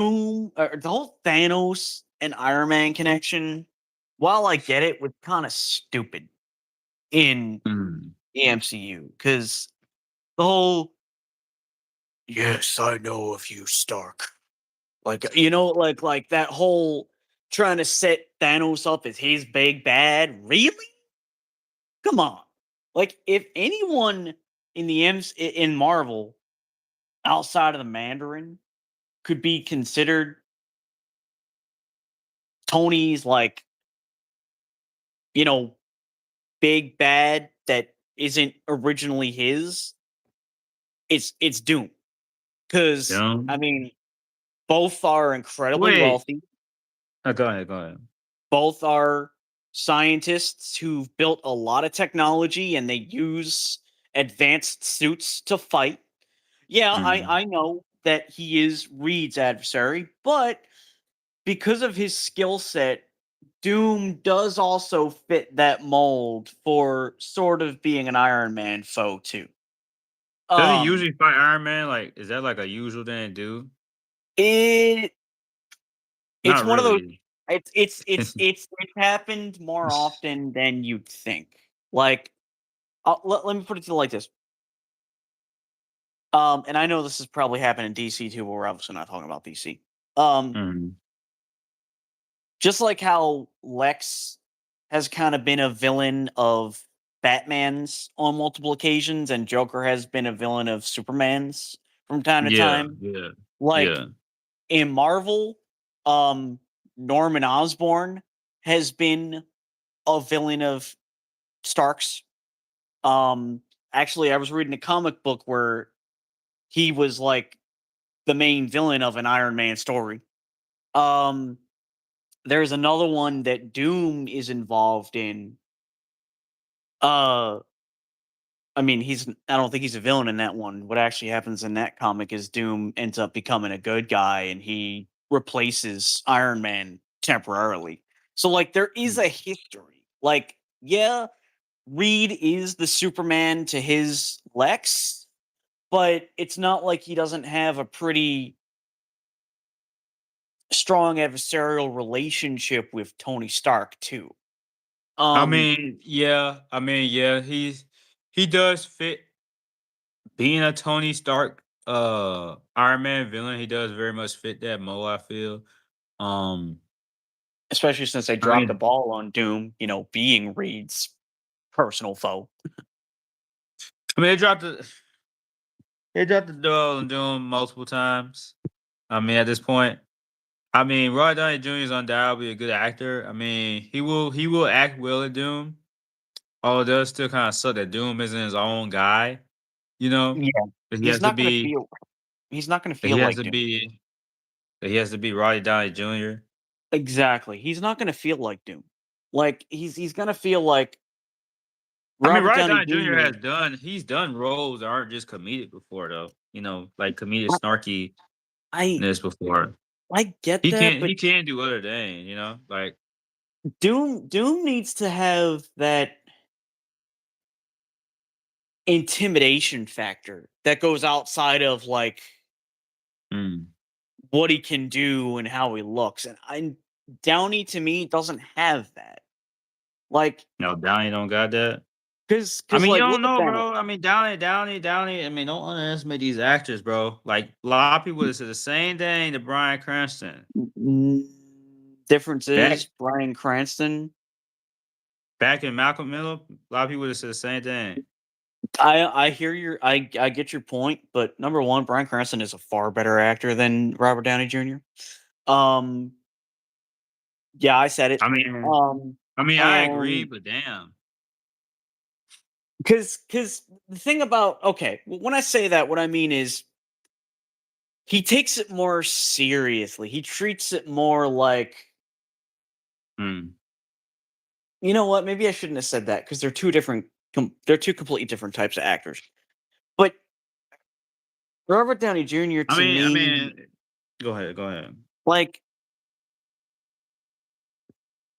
Doom, the whole Thanos and Iron Man connection, while I get it, was kind of stupid in Mm. the MCU because the whole "Yes, I know of you, Stark." Like that whole trying to set Thanos up as his big bad. Really? Come on. Like if anyone in in Marvel outside of the Mandarin could be considered Tony's like, you know, big bad that isn't originally his, it's Doom. Cause I Doom. mean, both are incredibly Wait. wealthy. Go ahead. Go ahead. Both are scientists who've built a lot of technology and they use advanced suits to fight. Yeah, Mm. I know that he is Reed's adversary, but because of his skill set, Doom does also fit that mold for sort of being an Iron Man foe too. Doesn't he Um, usually fight Iron Man? Like, is that like a usual thing to do? it it's Not one of those. really. It's happened more often than you'd think. Like, let me put it to you like this. And I know this has probably happened in DC too, but we're obviously not talking about DC. Um, Mm. just like how Lex has kind of been a villain of Batman's on multiple occasions, and Joker has been a villain of Superman's from time to Yeah. time. Yeah. Like Yeah. in Marvel, um, Norman Osborn has been a villain of Stark's. Um, actually, I was reading a comic book where he was like the main villain of an Iron Man story. Um, there's another one that Doom is involved in. Uh, I mean, I don't think he's a villain in that one. What actually happens in that comic is Doom ends up becoming a good guy and he replaces Iron Man temporarily. So like there is Mm. a history. Like, yeah, Reed is the Superman to his Lex, but it's not like he doesn't have a pretty strong adversarial relationship with Tony Stark too. I Um, mean, yeah. I mean, yeah. He does fit being a Tony Stark, Iron Man villain. He does very much fit that mold. I feel. Um. especially since they I dropped the mean, ball on Doom, being Reed's personal foe. I mean, they dropped the ball on Doom multiple times. I mean, at this point, I mean, Robert Downey Jr. is undoubtedly a good actor. I mean, he will act well at Doom. Although it does still kind of suck that Doom isn't his own guy. You know, Yeah. that he He's has to not gonna be feel he's not gonna that feel he has like to Doom. be that he has to be Roddy Downey Jr. Exactly. He's not gonna feel like Doom. Like he's gonna feel like I mean, Robert Roddy Downey Downey Jr. Jr. he's done roles that aren't just comedic before though. You know, like comedic snarkiness I before. I get He that, can but he can do other things. You know, like Doom needs to have that intimidation factor that goes outside of like mm, what he can do and how he looks. And Downey to me doesn't have that. Like, no, Downey don't got that. cause I cause mean, you like don't look at know, Thanos. bro. I mean, Downey. I mean, don't underestimate these actors, bro. Like a lot of people would say the same thing to Bryan Cranston. Mm, difference is Back Bryan Cranston. back in Malcolm Miller, a lot of people would have said the same thing. I hear I get your point, but number one, Bryan Cranston is a far better actor than Robert Downey Jr. Um, yeah, I said it. I mean, Um, I agree, and but damn. because the thing about okay, when I say that, what I mean is he takes it more seriously. He treats it more like, Mm, you know what? Maybe I shouldn't have said that because they're two completely different types of actors. But Robert Downey Jr. I to mean, I me, mean, go ahead, go ahead. like,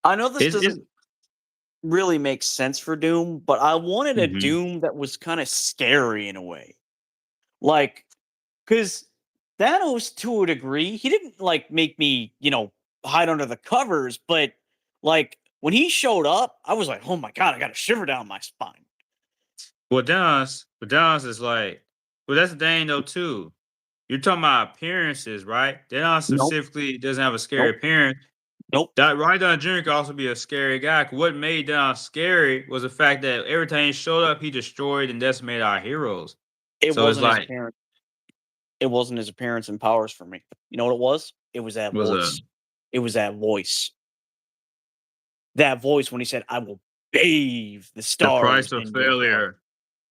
I know this It's doesn't really make sense for Doom, but I wanted a mhm. Doom that was kind of scary in a way. Like, because Thanos to a degree. He didn't like make me, hide under the covers, but like when he showed up, I was like, oh my god, I got a shiver down my spine. Dallas is like, well, that's the thing though too. You're talking about appearances, right? Dallas Nope, specifically doesn't have a scary nope, appearance. nope. That Ryan Downey Jr. could also be a scary guy. 'Cause what made Down scary was the fact that every time he showed up, he destroyed and decimated our heroes. It So it's wasn't his like, appearance. It wasn't his appearance and powers for me. You know what it was? It was that was a voice. It was that voice. That voice when he said, "I will bathe the the price stars of in your blood." failure.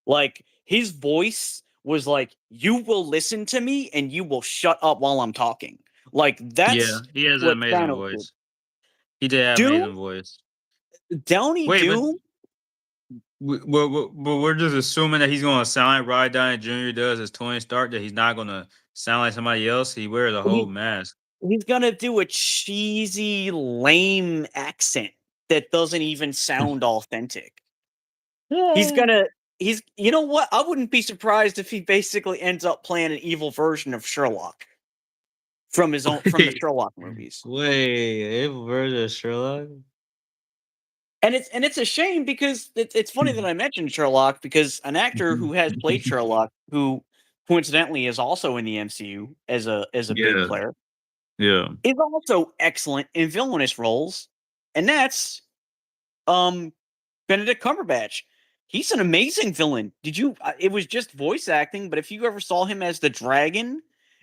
Like, his voice was like, "You will listen to me and you will shut up while I'm talking." Like, Yeah, that's he has an what amazing Thanos did. voice. He did have an Doom? amazing voice. Downey Wait, but Doom? we're just assuming that he's going to sound like Ryan Downey Jr. does as Tony Stark. That he's not going to sound like somebody else. He wears a whole He mask. he's gonna do a cheesy, lame accent that doesn't even sound authentic. He's Yeah. gonna he's you know what? I wouldn't be surprised if he basically ends up playing an evil version of Sherlock from the Wait, Sherlock movies. wait, evil version of Sherlock? And it's a shame because it's funny that I mentioned Sherlock because an actor who has played Sherlock, who coincidentally is also in the MCU as a big Yeah, player, yeah. is also excellent in villainous roles, and that's um Benedict Cumberbatch. He's an amazing villain. It was just voice acting, but if you ever saw him as the dragon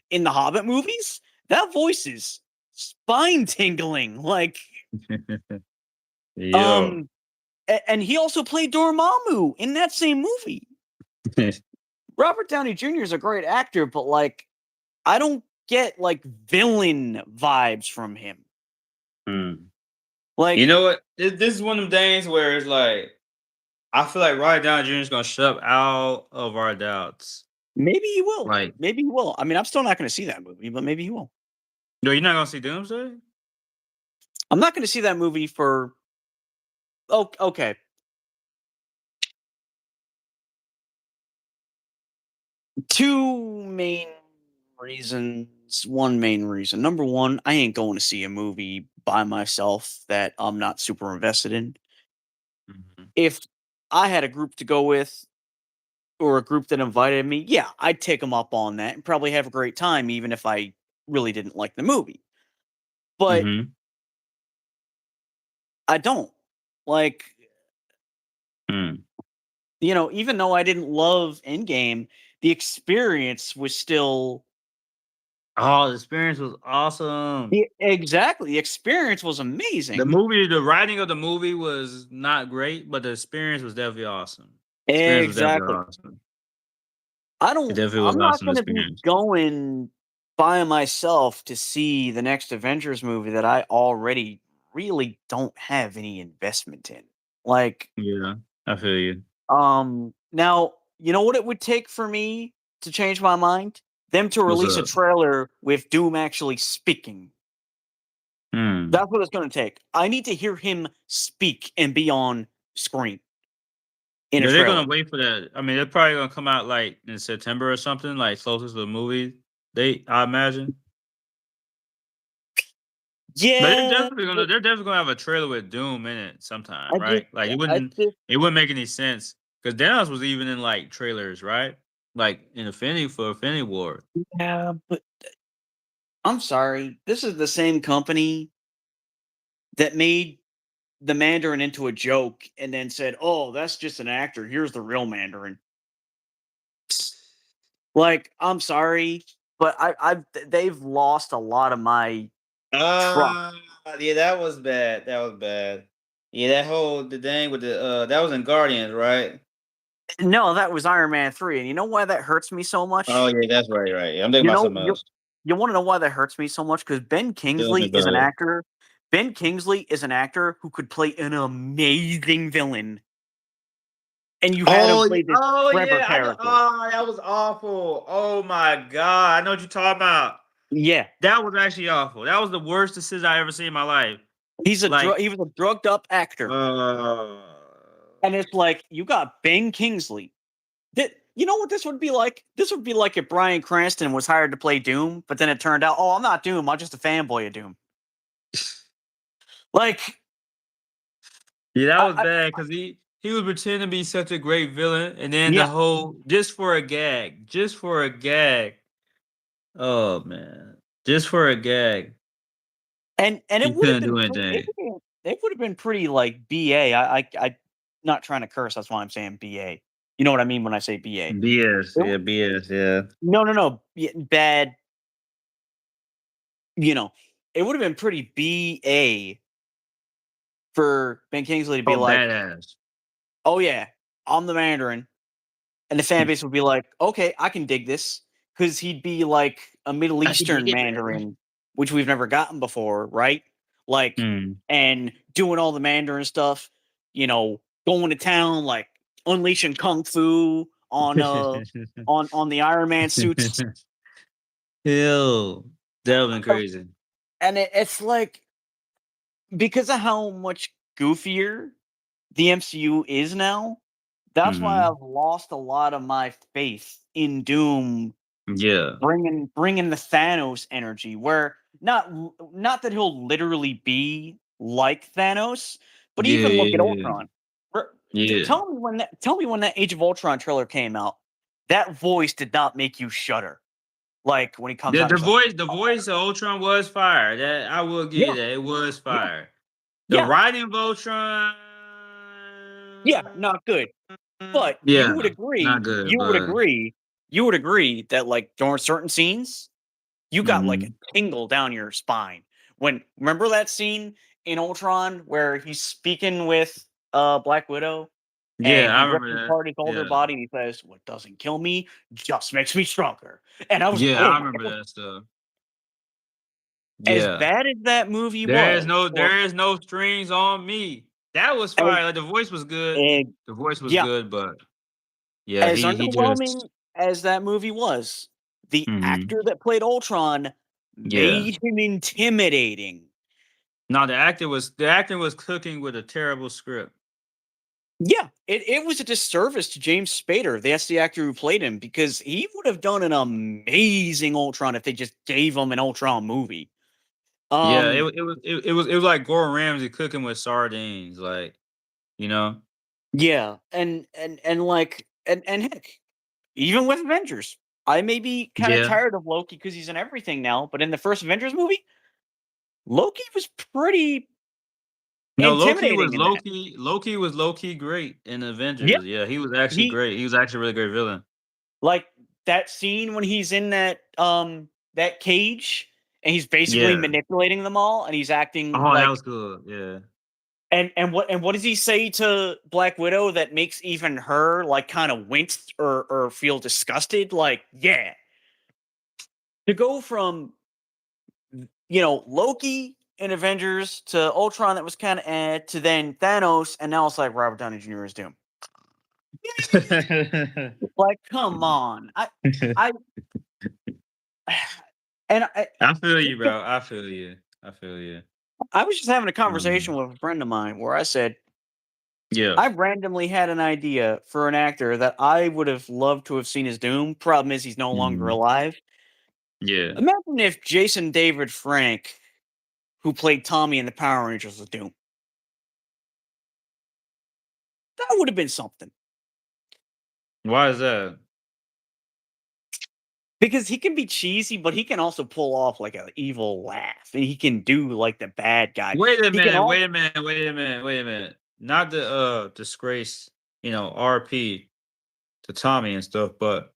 in the Hobbit movies, that voice is spine tingling. Like, Yo. um, and he also played Dormammu in that same movie. Robert Downey Jr. is a great actor, but like, I don't get like villain vibes from him. Hmm. You Like, know what? This is one of them days where it's like I feel like Ryan Downey Jr. is gonna shut up all of our doubts. maybe he will. Like, Maybe he will. I mean, I'm still not going to see that movie, but maybe he will. no, you're not gonna see Doomsday? I'm not going to see that movie for. Oh, okay. Two main reasons. One main reason. Number one, I ain't going to see a movie by myself that I'm not super invested in. Mhm. If I had a group to go with or a group that invited me, yeah, I'd take them up on that and probably have a great time, even if I really didn't like the movie. But Mhm. I don't. Like, Mm. even though I didn't love Endgame, the experience was still. Oh, the experience was awesome. Yeah, exactly. The experience was amazing. The writing of the movie was not great, but the experience was definitely awesome. Experience was definitely Exactly. awesome. It definitely was I'm not awesome gonna be experience. going by myself to see the next Avengers movie that I already really don't have any investment in. Like, Yeah, I feel you. now, you know what it would take for me to change my mind? Them to What's release a up? trailer with Doom actually speaking. Hmm. That's what it's gonna take. I need to hear him speak and be on screen in a Yeah, they're gonna trailer. wait for that. I mean, they're probably gonna come out like in September or something, like closest to the movie date, I imagine. But Yeah, they're definitely gonna have a trailer with Doom in it sometime, I just right? Like I just it wouldn't make any sense because Thanos was even in like trailers, right? Like in Infinity War. yeah, but I'm sorry. This is the same company that made the Mandarin into a joke and then said, "Oh, that's just an actor. Here's the real Mandarin." Like, I'm sorry, but they've lost a lot of my trust. Uh yeah, that was bad. That was bad. Yeah, that whole the thing with the that was in Guardians, right? No, that was Iron Man 3, and you know why that hurts me so Oh much? yeah, that's right, right. Yeah, I'm thinking You about know, something you else. you wanna know why that hurts me so much? Because Tell me about it. Ben Kingsley is an actor who could play an amazing villain, and you had him play this Oh Trevor yeah, I know. character. Oh, that was awful. Oh my god, I know what you're talking about. Yeah. That was actually awful. That was the worst decision I ever seen in my life. Like, He was a drugged up actor, uh, and it's like, you got Ben Kingsley. You know what this would be like? This would be like if Bryan Cranston was hired to play Doom, but then it turned out, oh, I'm not Doom. I'm just a fanboy of Doom. Like, Yeah, that I, was I bad because he was pretending to be such a great villain, and then the yeah, whole just for a gag. Oh man, just for a gag, and he it would have couldn't been do pretty. anything. It would have been pretty like BA. I not trying to curse. That's why I'm saying BA. You know what I mean when I say BA. BS, yeah, BS, yeah. No. Bad. You know, it would have been pretty BA for Ben Kingsley to be Oh, like, badass. "Oh yeah, I'm the Mandarin," and the fan base would be like, "Okay, I can dig this," because he'd be like a Middle I can dig Eastern it, baby. Mandarin, which we've never gotten before, right? Like, Mm. and doing all the Mandarin stuff, going to town, like unleashing kung fu on the Iron Man suits, Ew, that would've been crazy. and it's like because of how much goofier the MCU is now. That's why Mhm. I've lost a lot of my faith in Doom Yeah. bringing the Thanos energy, where not that he'll literally be like Thanos, but Yeah, even look at yeah, Ultron. R- yeah. tell me when that Age of Ultron trailer came out, that voice did not make you shudder. Like when he comes The out, the he's like, voice the voice of Ultron was fire. That I will give yeah, you that. It was yeah, fire. The yeah, writing of Ultron, yeah, not good. But yeah, not good, you would but agree, that like during certain scenes, you got like a mhm. tingle down your spine. When remember that scene in Ultron where he's speaking with Black Widow Yeah, and I he rips remember that. apart his older Yeah. body and he says, "What doesn't kill me just makes me stronger." And I was like, Yeah, "Oh I my remember god." that stuff. As Yeah. bad as that movie There is was, no or there is no strings on me. That was as, fire. Like the voice was good. as The voice was yeah, good, but yeah, as he just underwhelming as that movie was, the mhm. actor that played Ultron Yeah. made him intimidating. No, the acting was cooking with a terrible script. Yeah, it was a disservice to James Spader. That's the actor who played him because he would have done an amazing Ultron if they just gave him an Ultron movie. Yeah, Um, it was like Gordon Ramsay cooking with sardines, like, you know? yeah, and like and heck, even with Avengers, I may be kind of Yeah. tired of Loki because he's in everything now. But in the first Avengers movie, Loki was pretty No, intimidating in that. Loki was low key great in Yeah, Avengers. Yeah, he was actually he great. He was actually a really great villain. like that scene when he's in that cage and he's basically Yeah. manipulating them all and he's acting Oh, that like was good. Yeah. and what does he say to Black Widow that makes even her like kind of wince or feel disgusted? Like, yeah, to go from Loki in Avengers to Ultron that was kind of to then Thanos and now it's like Robert Downey Jr. is Doom. Like, come on, I and I I feel you, bro. I feel you. I feel you. I was just having a conversation Um, with a friend of mine where I said, yeah. I randomly had an idea for an actor that I would have loved to have seen as Doom. Problem is, he's no longer Mhm. alive. Yeah. Imagine if Jason David Frank, who played Tommy in the Power Rangers, was Doom. That would have been something. Why is that? Because he can be cheesy, but he can also pull off like an evil laugh, and he can do like the bad guy. Wait a He can minute, also wait a minute, wait a minute, wait a minute. Not the disgrace, RP to Tommy and stuff, but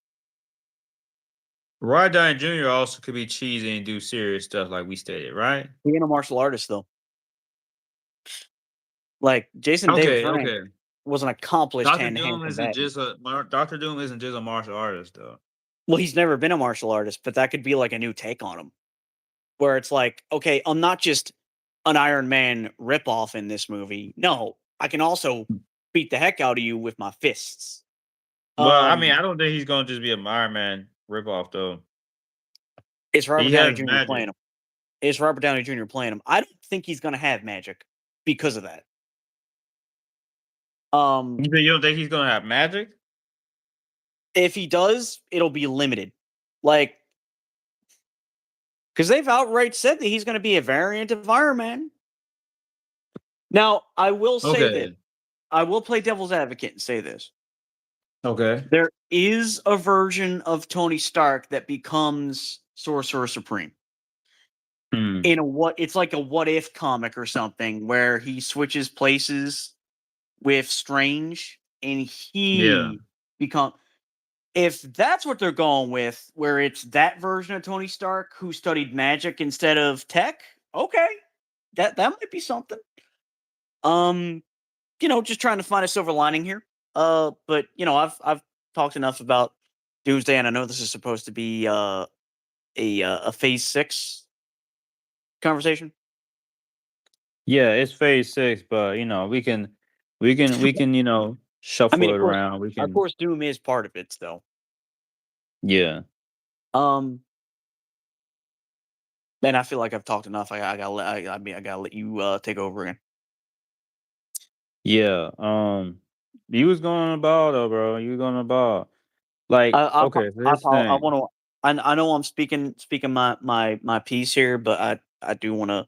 Rod Downey Jr. also could be cheesy and do serious stuff like we stated, right? being a martial artist, though. Like Jason David Okay, Frank okay. was an accomplished Doctor hand-to-hand Doom isn't combatant. just Doctor Doom isn't just a martial artist though. Well, he's never been a martial artist, but that could be like a new take on him. Where it's like, okay, I'm not just an Iron Man ripoff in this movie. No, I can also beat the heck out of you with my fists. But I mean, Um, I don't think he's gonna just be a Iron Man ripoff though. it's Robert He Downey has Jr. playing magic. him. It's Robert Downey Jr. playing him. I don't think he's gonna have magic because of that. Um, You don't think he's gonna have magic? If he does, it'll be limited. Like, because they've outright said that he's going to be a variant of Iron Man. Now, I will say this. Okay. I will play devil's advocate and say this. Okay. There is a version of Tony Stark that becomes Sorcerer Supreme. Hmm. In a what it's like a what if comic or something where he switches places with Strange and Yeah. he become if that's what they're going with, where it's that version of Tony Stark who studied magic instead of tech, okay. That might be something. Um, just trying to find a silver lining here. But I've talked enough about Doomsday, and I know this is supposed to be a phase 6 conversation. Yeah, it's phase 6, but we can I mean, shuffle it around. We of can course, Doom is part of it still. yeah. Um, and I feel like I've talked enough. I gotta let I mean I gotta let you take over again. Yeah. You was going about though, bro. You was going about like okay, so this I thing. want to. I know I'm speaking my piece here, but I do want to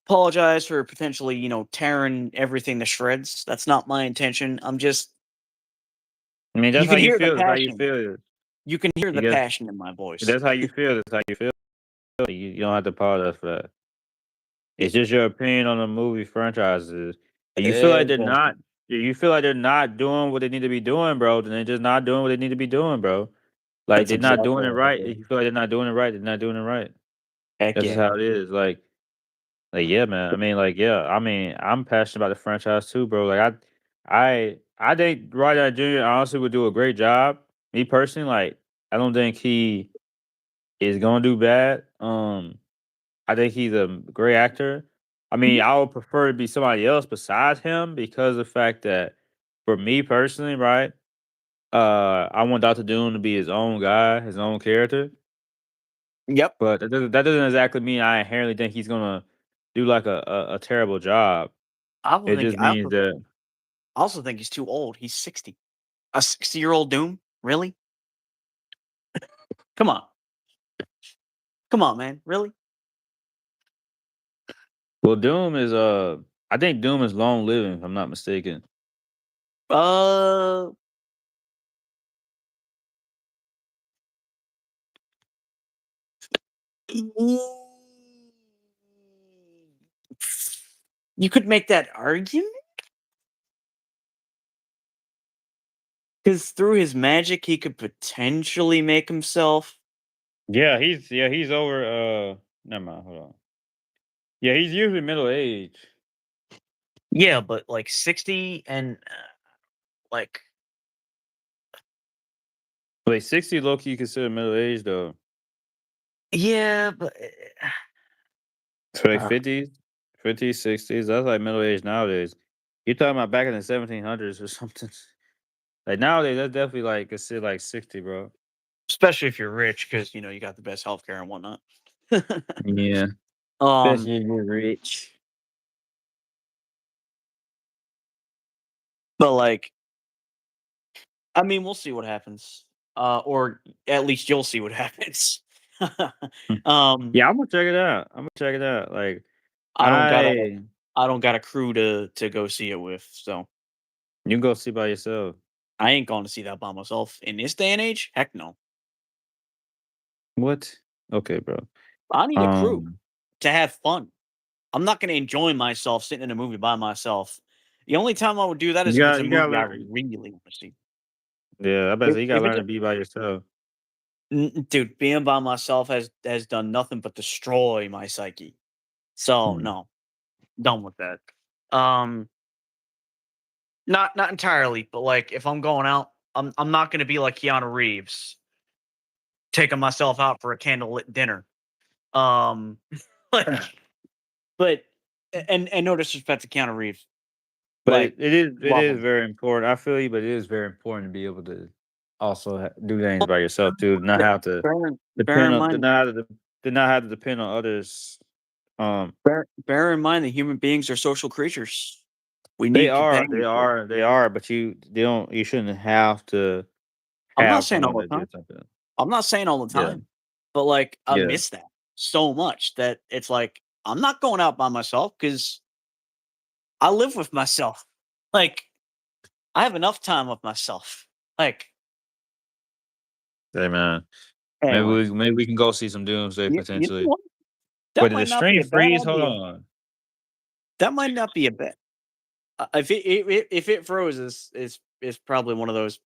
apologize for potentially tearing everything to shreds. That's not my intention. I'm just I mean, you that's how can you hear the feel. That's how you passion. feel. You can hear You the guess passion in my voice. that's how you feel. That's how you feel. You don't have to apologize for that. It's just your opinion on the movie franchises. And you feel like they're Exactly. not. You feel like they're not doing what they need to be doing, bro. Then they're just not doing what they need to be doing, bro. Like That's they're not exactly doing it what I right. did. If you feel like they're not doing it right, they're not doing it right. Heck That's just yeah. how it is. Like yeah, man. I mean, like yeah. I mean, I'm passionate about the franchise too, bro. Like I think Roy Downey Jr. honestly would do a great job. Me personally, like I don't think he is gonna do bad. I think he's a great actor. I mean, Mhm. I would prefer to be somebody else besides him because of the fact that for me personally, right? I want Doctor Doom to be his own guy, his own character. Yep. But that doesn't exactly mean I inherently think he's gonna do like a terrible job. I also It think just I means that also think he's too old. He's 60. A 60-year-old Doom? Really? Come on. Come on, man. Really? well, Doom is I think Doom is long living, if I'm not mistaken. Uh You could make that argument because through his magic, he could potentially make himself. Yeah, he's over never mind, hold on. Yeah, he's usually middle age. Yeah, but like 60 and like Like 60 low key considered middle age though. yeah, but So like uh, 50s, 50s, 60s, that's like middle age nowadays. You're talking about back in the 1700s or something. Like nowadays, that's definitely like considered like 60, bro. especially if you're rich, because you got the best healthcare and whatnot. Yeah. um, Especially if you're rich. but like, I mean, we'll see what happens. Or at least you'll see what happens. Hmm. um, Yeah, I'm gonna check it out. I'm gonna check it out. Like I don't got a I I don't got a crew to go see it with, so you can go see by yourself. I ain't going to see that by myself in this day and age. Heck no. What? Okay, bro. I need a crew Um to have fun. I'm not going to enjoy myself sitting in a movie by myself. The only time I would do that you is if it's got a you gotta movie I learn. really want to see. Yeah, I bet you gotta If it's learn a to be by yourself. dude, being by myself has done nothing but destroy my psyche. So Hmm. no, done with that. Um, not entirely, but like if I'm going out, I'm not going to be like Keanu Reeves, taking myself out for a candlelit dinner. Um, like, but and no disrespect to Keanu Reeves, But like it is love very important. I feel you, but it is very important to be able to also do things by yourself too. Not have to bear depend in on to mind not have to not have to depend on others. Um, bear in mind that human beings are social creatures. We they need are, they companionship. are, they are, but they don't. You shouldn't have to. I'm not have saying someone all that the time. did something. I'm not saying all the Yeah, time, but, like, I yeah. miss that so much that it's like, I'm not going out by myself because I live with myself. Like, I have enough time with myself. Like, Hey man, anyway, maybe we can go see some Doomsday you know potentially. what? But That did the might not be stream a bad freeze? Hold idea. on. That might not be a bad if it froze, is probably one of those.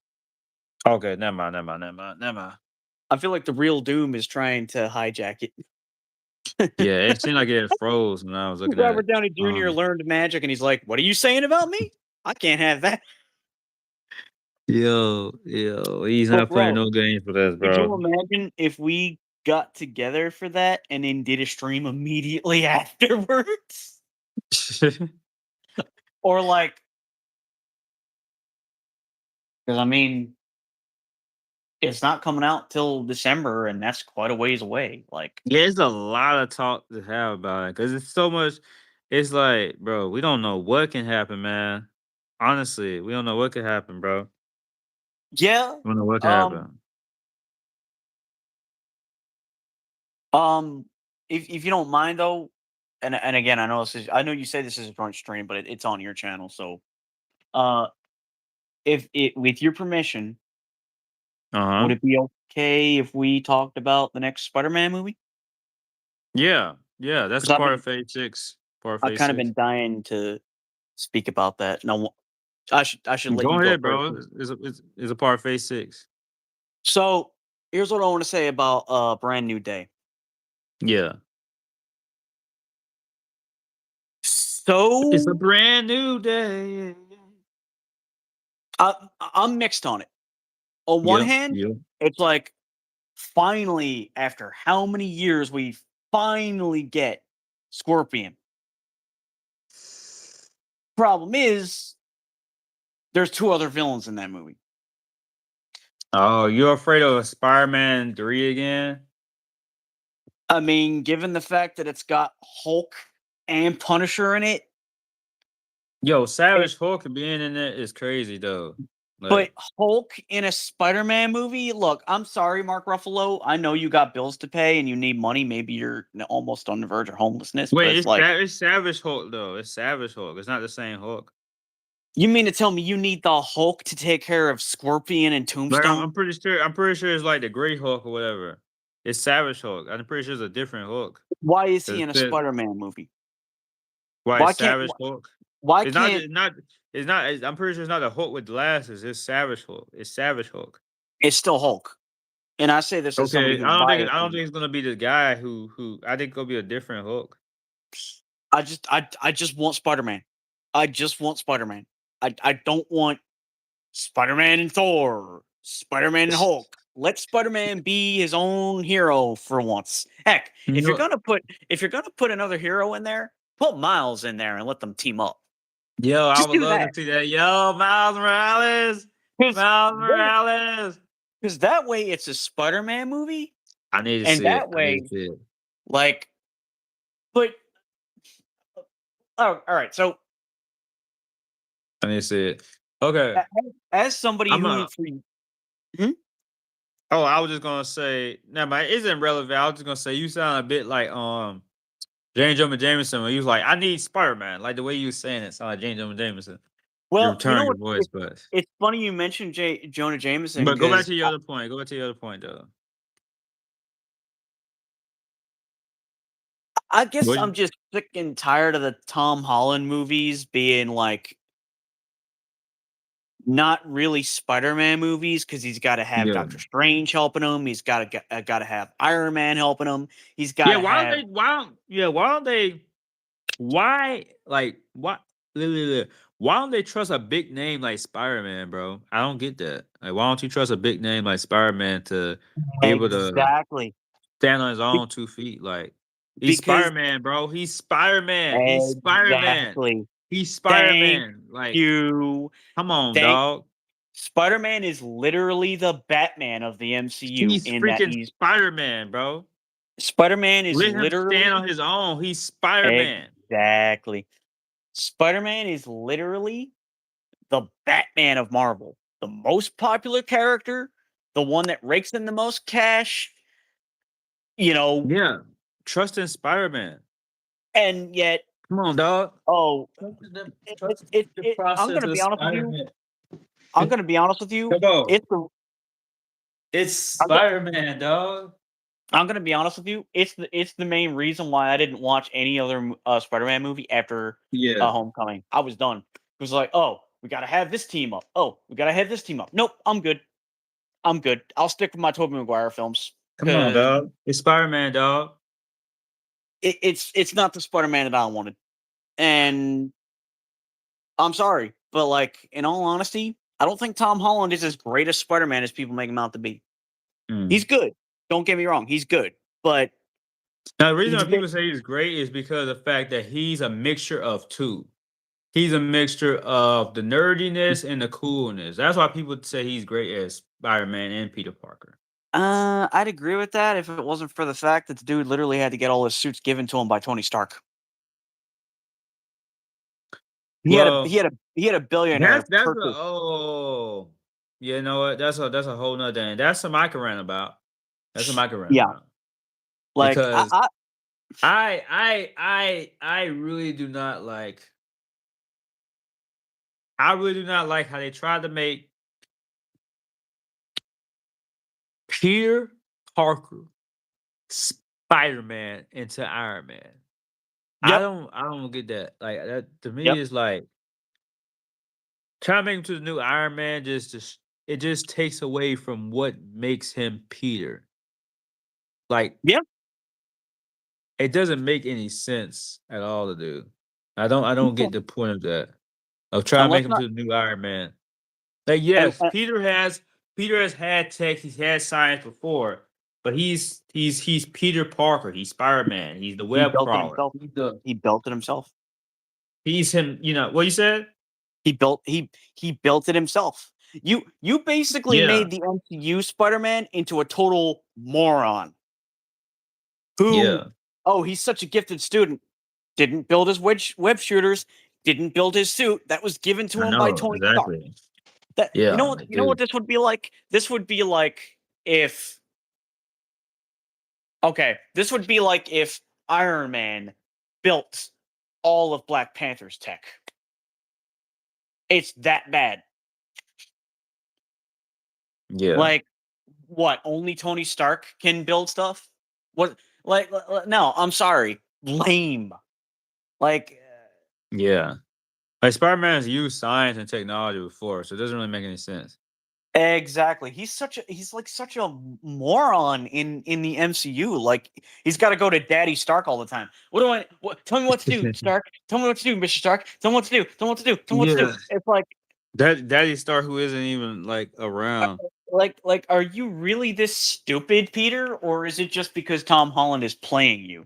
Okay, never mind. I feel like the real Doom is trying to hijack it. Yeah, it seemed like it froze when I was looking at Robert Downey Jr. um learned magic, and he's like, "What are you saying about me? I can't have that." yo, he's But not playing bro, no games with us, could you bro. imagine if we got together for that and then did a stream immediately afterwards? Or like, because I mean, it's not coming out till December, and that's quite a ways away. Like, Yeah, it's a lot of talk to have about it because it's so much. It's like, bro, we don't know what can happen, man. Honestly, we don't know what could happen, bro. yeah, We don't know what could um, happen. um, if you don't mind though, and again, I know you say this is a joint stream, but it's on your channel, so uh, if it with your permission, Uh would huh. it be okay if we talked about the next Spider-Man movie? Yeah. That's Because a part of Phase 6. Part of I've Phase kind of 6. been dying to speak about that. No, I should let you Go go ahead, first. bro. It's a part of Phase 6. So here's what I want to say about Brand New Day. Yeah. It's a So brand new day. I'm mixed on it. On one Yeah. hand, Yeah. it's like finally, after how many years, we finally get Scorpion. Problem is, there's two other villains in that movie. Oh, you're afraid of Spider-Man 3 again? I mean, given the fact that it's got Hulk and Punisher in it, Yo, it Savage Hulk being in it is crazy though. but Like, Hulk in a Spider-Man movie? Look, I'm sorry, Mark Ruffalo. I know you got bills to pay and you need money. Maybe you're almost on the verge of homelessness, but wait, it's like, it's Savage Hulk though. It's Savage Hulk. It's not the same Hulk. you mean to tell me you need the Hulk to take care of Scorpion and Like, Tombstone? I'm pretty sure it's like the Great Hulk or whatever. It's Savage Hulk. I'm pretty sure it's a different Hulk. Why is he 'Cause in a it Spider-Man movie? why Why it's can't Savage Hulk. why It's not. can't It's not. It's not. I'm pretty sure it's not the Hulk with glasses. It's Savage Hulk. It's Savage Hulk. it's still Hulk? And I say this as somebody Okay, who's biased. I don't think it's gonna be the guy who I think it'll be a different Hulk. I just want Spider-Man. I just want Spider-Man. I don't want Spider-Man and Thor, Spider-Man and Hulk. Let Spider-Man be his own hero for once. Heck, You know, if you're gonna put another hero in there, put Miles in there and let them team up. yo, I Just would do love to that. see that. Yo, Miles Morales, Because Miles Morales. that way it's a Spider-Man movie, I need to and see it. that I need to way, see it. like, but oh, all right. So I need to see it. Okay, as somebody I'm who a. for Mhm. Oh, I was just gonna say, never mind. It isn't relevant. I was just gonna say you sound a bit like James Jonah Jameson when he was like, "I need Spider Man." Like the way you was saying it, sound like James Jonah Jameson. Your Well, you know tone, your what? voice, but It's funny you mentioned Jonah Jameson go back because to your other point. Go back to your other point, though. I guess What? I'm just sick and tired of the Tom Holland movies being like not really Spider-Man movies because he's got to have Yeah. Doctor Strange helping him. He's got to have Iron Man helping him. He's got Yeah. to Why don't have. they? Why don't? Yeah. Why don't they? Why? Like what? Why don't they trust a big name like Spider Man, bro? I don't get that. Like, why don't you trust a big name like Spider Man to be able to Exactly. stand on his Be- own 2 feet? Like, he's because Spider Man, bro. He's Spider Man. He's Spider Man. exactly. He's Spider Thank Man. Like, you. come on, Thank dog. Spider-Man is literally the Batman of the MCU He's in that freaking he's Spider Man, bro. Spider-Man is Let him stand literally on his own. He's Spider Man. exactly. Spider-Man is literally the Batman of Marvel, the most popular character, the one that rakes in the most cash, you know, Yeah. Trust in Spider-Man. and yet, Come on, dog. oh, Trust the I'm process gonna of be honest with you. Spider-Man. I'm gonna be honest with you. Come on. It's the It's I'm, go- Spider-Man, dog. I'm gonna be honest with you. It's the main reason why I didn't watch any other Spider-Man movie after Yeah. Homecoming. I was done. It was like, oh, we gotta have this team up. Oh, we gotta have this team up. Nope, I'm good. I'm good. I'll stick with my Tobey Maguire films Come on, because dog. It's Spider-Man, dog. it's not the Spider-Man that I wanted. And I'm sorry, but like in all honesty, I don't think Tom Holland is as great a Spider-Man as people make him out to be. Mm. He's good. Don't get me wrong, he's good, but Now, the reason he's why a bit. people say he's great is because of the fact that he's a mixture of two. He's a mixture of the nerdiness and the coolness. That's why people say he's great as Spider-Man and Peter Parker. I'd agree with that if it wasn't for the fact that the dude literally had to get all his suits given to him by Tony Stark. He had a Well, he had a he had a billionaire that's a purchase. oh, you know what? That's a whole nother thing. That's some I can rant about. That's some I can rant Yeah, about like because I really do not like. I really do not like how they tried to make Peter Parker Spider-Man into Iron Man. yep, I don't get that. Like that to me yep, is like trying to make him to the new Iron Man just it just takes away from what makes him Peter. Like yep. it doesn't make any sense at all to do. I don't get the point of that. Of trying And to make let's him not to the new Iron Man. Like and, yes, Peter has had tech, he's had science before, but he's Peter Parker, he's Spider-Man, he's the he web built it crawler. himself. He built it himself. He's him, you know what you said? He built it himself. You basically Yeah. made the MCU Spider-Man into a total moron who, Yeah. oh, he's such a gifted student. Didn't build his web shooters, didn't build his suit. That was given to I him by know, Tony Stark. exactly. That Yeah, I you know what do. this would be like? This would be like if okay, this would be like if Iron Man built all of Black Panther's tech. It's that bad. Yeah. Like what? Only Tony Stark can build stuff? What no, I'm sorry. Lame. Like Yeah. Like Spider-Man has used science and technology before, so it doesn't really make any sense. exactly. He's like such a moron in the MCU. Like he's got to go to Daddy Stark all the time. Tell me what to do, Stark. Tell me what to do, Mr. Stark. Tell me what to do. Tell me what to do. Tell me what to do. Yeah. It's like That Daddy Star who isn't even like uh, around. are you really this stupid, Peter, or is it just because Tom Holland is playing you?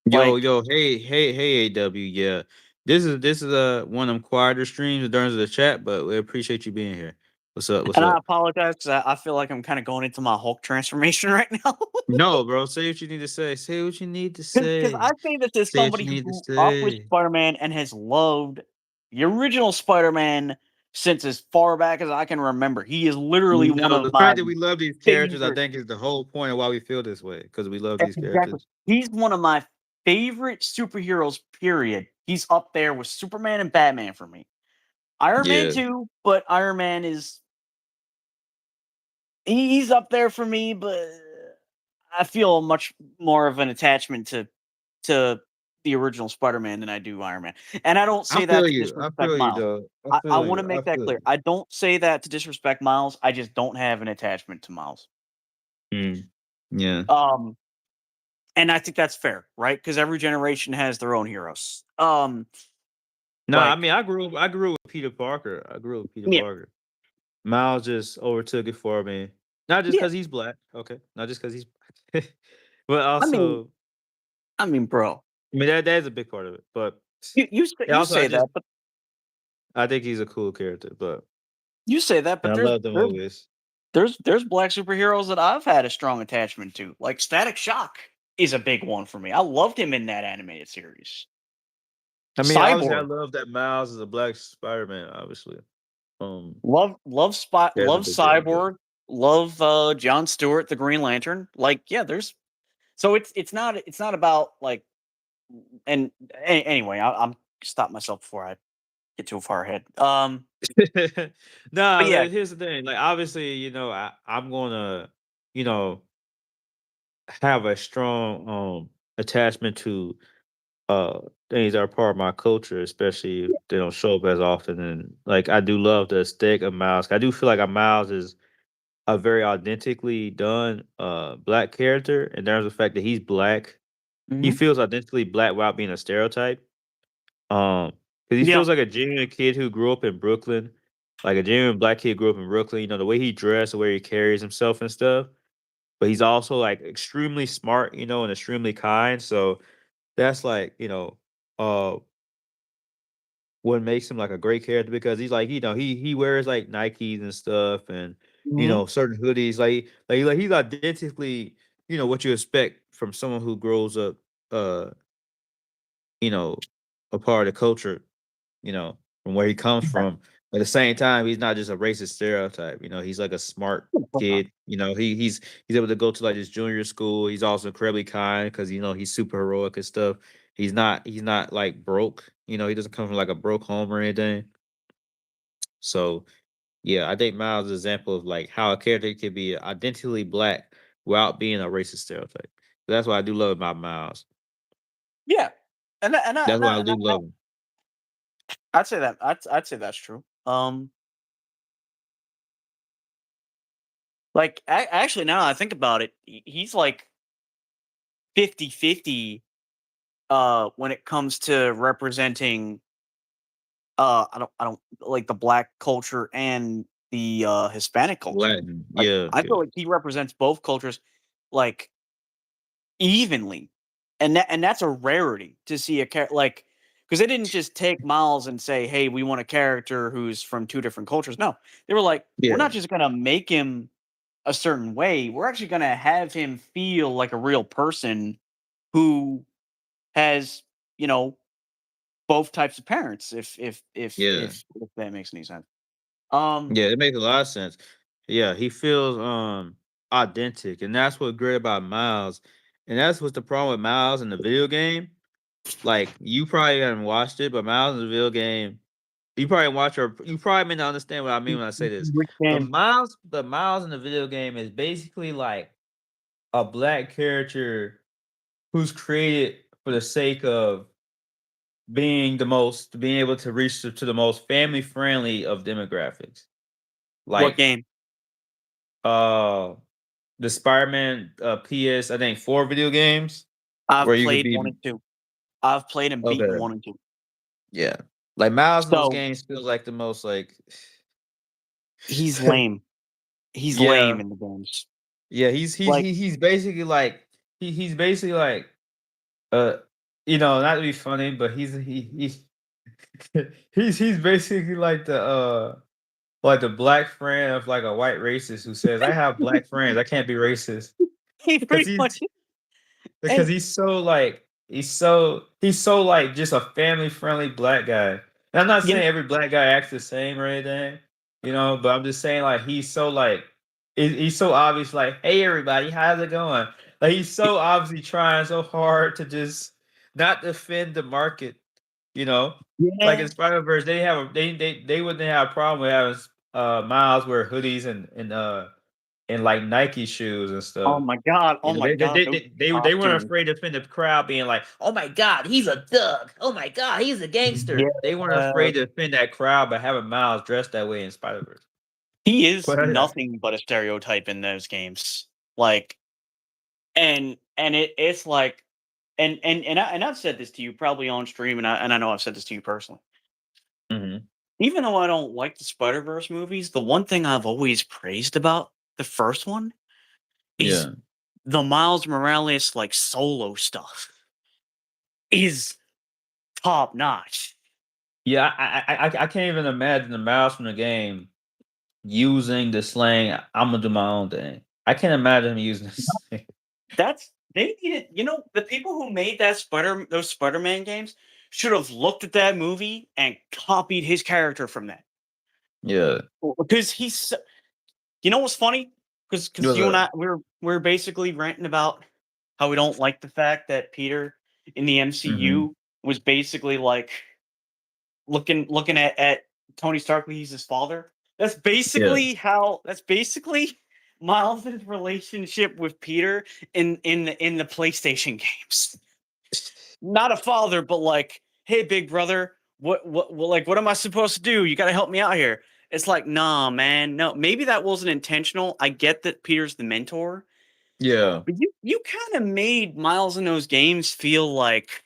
Yo, Like yo, hey, AW, yeah. This is one of them quieter streams in terms of the chat, but we appreciate you being here. What's up? What's and I up? apologize because I feel like I'm kind of going into my Hulk transformation right now. No, bro, say what you need to say. Say what you need to Because say. I say this as Say what somebody you who need to grew up with say. Spider-Man and has loved the original Spider-Man since as far back as I can remember. He is literally one No, of the my fact that we love these characters, I favorite. think, is the whole point of why we feel this way because we love these Exactly. characters. He's one of my favorite superheroes. Period. He's up there with Superman and Batman for me. Iron Man Yeah. too, but Iron Man is he's up there for me. But I feel much more of an attachment to the original Spider-Man than I do Iron Man. And I don't I say that feel to you. I disrespect feel you, Miles. dog. I I feel want to you. I make that feel clear. you. I don't say that to disrespect Miles. I just don't have an attachment to Miles. Mm. Yeah. Um, and I think that's fair, right? Because every generation has their own heroes. No, I Like mean, I grew up with Peter Parker. I grew up with Peter yeah, Parker. Miles just overtook it for me. Not just yeah. because he's black. Okay. Not just because he's black. But I mean, also, bro, I mean that is a big part of it. But you also say that, but I think he's a cool character, but you say that, and but I love the movies. there's black superheroes that I've had a strong attachment to. Like Static Shock is a big one for me. I loved him in that animated series. I mean, obviously I Cyborg. love that Miles is a black Spider-Man, obviously. um Love characters they created. But Cyborg, love John Stewart, the Green Lantern. Like, yeah, there's so it's not about like and anyway, I'm stop myself before I get too far ahead. But no, yeah, here's the thing. Like obviously, I'm gonna, you know, have a strong attachment to things that are part of my culture, especially if they don't show up as often. And like I do love the aesthetic of Miles. I do feel like a Miles is a very authentically done black character, and there's the fact that he's black. He mhm, feels authentically black without being a stereotype. Um, because he yeah, feels like a genuine kid who grew up in Brooklyn, like a genuine black kid grew up in Brooklyn. You know, the way he dressed, the way he carries himself and stuff. But he's also like extremely smart, and extremely kind. So that's like, uh what makes him like a great character because he's like, he wears like Nikes and stuff and mhm, certain hoodies. Like he's identically, what you expect from someone who grows up you know, a part of the culture, from where he comes yeah, from. But at the same time, he's not just a racist stereotype. He's like a smart of course not. kid. He's able to go to like this junior school. He's also incredibly kind because he's super heroic and stuff. He's not like broke. He doesn't come from like a broke home or anything. So yeah, I think Miles is an example of like how a character can be identically black without being a racist stereotype. That's what I do love about Miles. Yeah, That's why I do love him. I'd say that I'd say that's true. Like actually, now that I think about it, he's like 50-50 when it comes to representing I don't like the black culture and the Hispanic culture. Latin, Like yeah, I yeah, feel like he represents both cultures like evenly. And that's a rarity to see a character like because they didn't just take Miles and say, "Hey, we want a character who's from two different cultures." No, they were like, "We're yeah, not just gonna make him a certain way. We're actually gonna have him feel like a real person who has, you know, both types of parents." yeah. If that makes any sense. Um, Yeah, it makes a lot of sense. Yeah, he feels authentic, and that's what's great about Miles. And that's what's the problem with Miles in the video game. Like you probably haven't watched it, but Miles in the video game, you probably may not understand what I mean when I say this. which But game? Miles in the video game is basically like a black character who's created for the sake of being able to reach to the most family friendly of demographics. What Like game? uh the Spider-Man PS, I think 4 video games where I've you could played be 1 and 2. I've played and beaten okay. 1 and 2. Yeah. Like Miles in those So, games feels like the most like he's lame. He's lame yeah. in the games. Yeah, Like, he's basically like he's basically like not to be funny, but he's he's basically like the black friend of like a white racist who says, "I have black friends. I can't be racist." he Because pretty much because and he's so like just a family friendly black guy. And I'm not you saying every black guy acts the same or anything, but I'm just saying like he's so like he's so obvious like, hey everybody, how's it going? Like he's so obviously trying so hard to just not defend the market, you know. Like yeah. in Spider-Verse, they wouldn't have a problem with having Miles wear hoodies and like Nike shoes and stuff. Oh my god, those They weren't costumes. afraid to offend the crowd, being like, "Oh my god, he's a thug! Oh my god, he's a Yeah. gangster!" They weren't afraid to offend that crowd by having Miles dressed that way in Spider Verse. He is But nothing but a stereotype in those games. Like, it's like and I've said this to you probably on stream, and I know I've said this to you personally. Mhm. Even though I don't like the Spider-Verse movies, the one thing I've always praised about the first one is Yeah, the Miles Morales, like, solo stuff is top notch. yeah. I can't even imagine the Miles from the game using the slang. I'm gonna do my own thing. I can't imagine him using this. That's they needed the people who made those Spider-Man games should have looked at that movie and copied his character from that. Yeah. Because he's you know what's funny? Because What's you and up? I we're basically ranting about how we don't like the fact that Peter in the Mhm. MCU was basically like looking at Tony Stark like he's his father. Yeah. That's basically Miles' relationship with Peter in the PlayStation games. Not a father, but like, hey, big brother, what am I supposed to do? You got to help me out here. It's like, nah, man, no. Maybe that wasn't intentional. I get that Peter's the mentor, Yeah. but you kind of made Miles in those games feel like,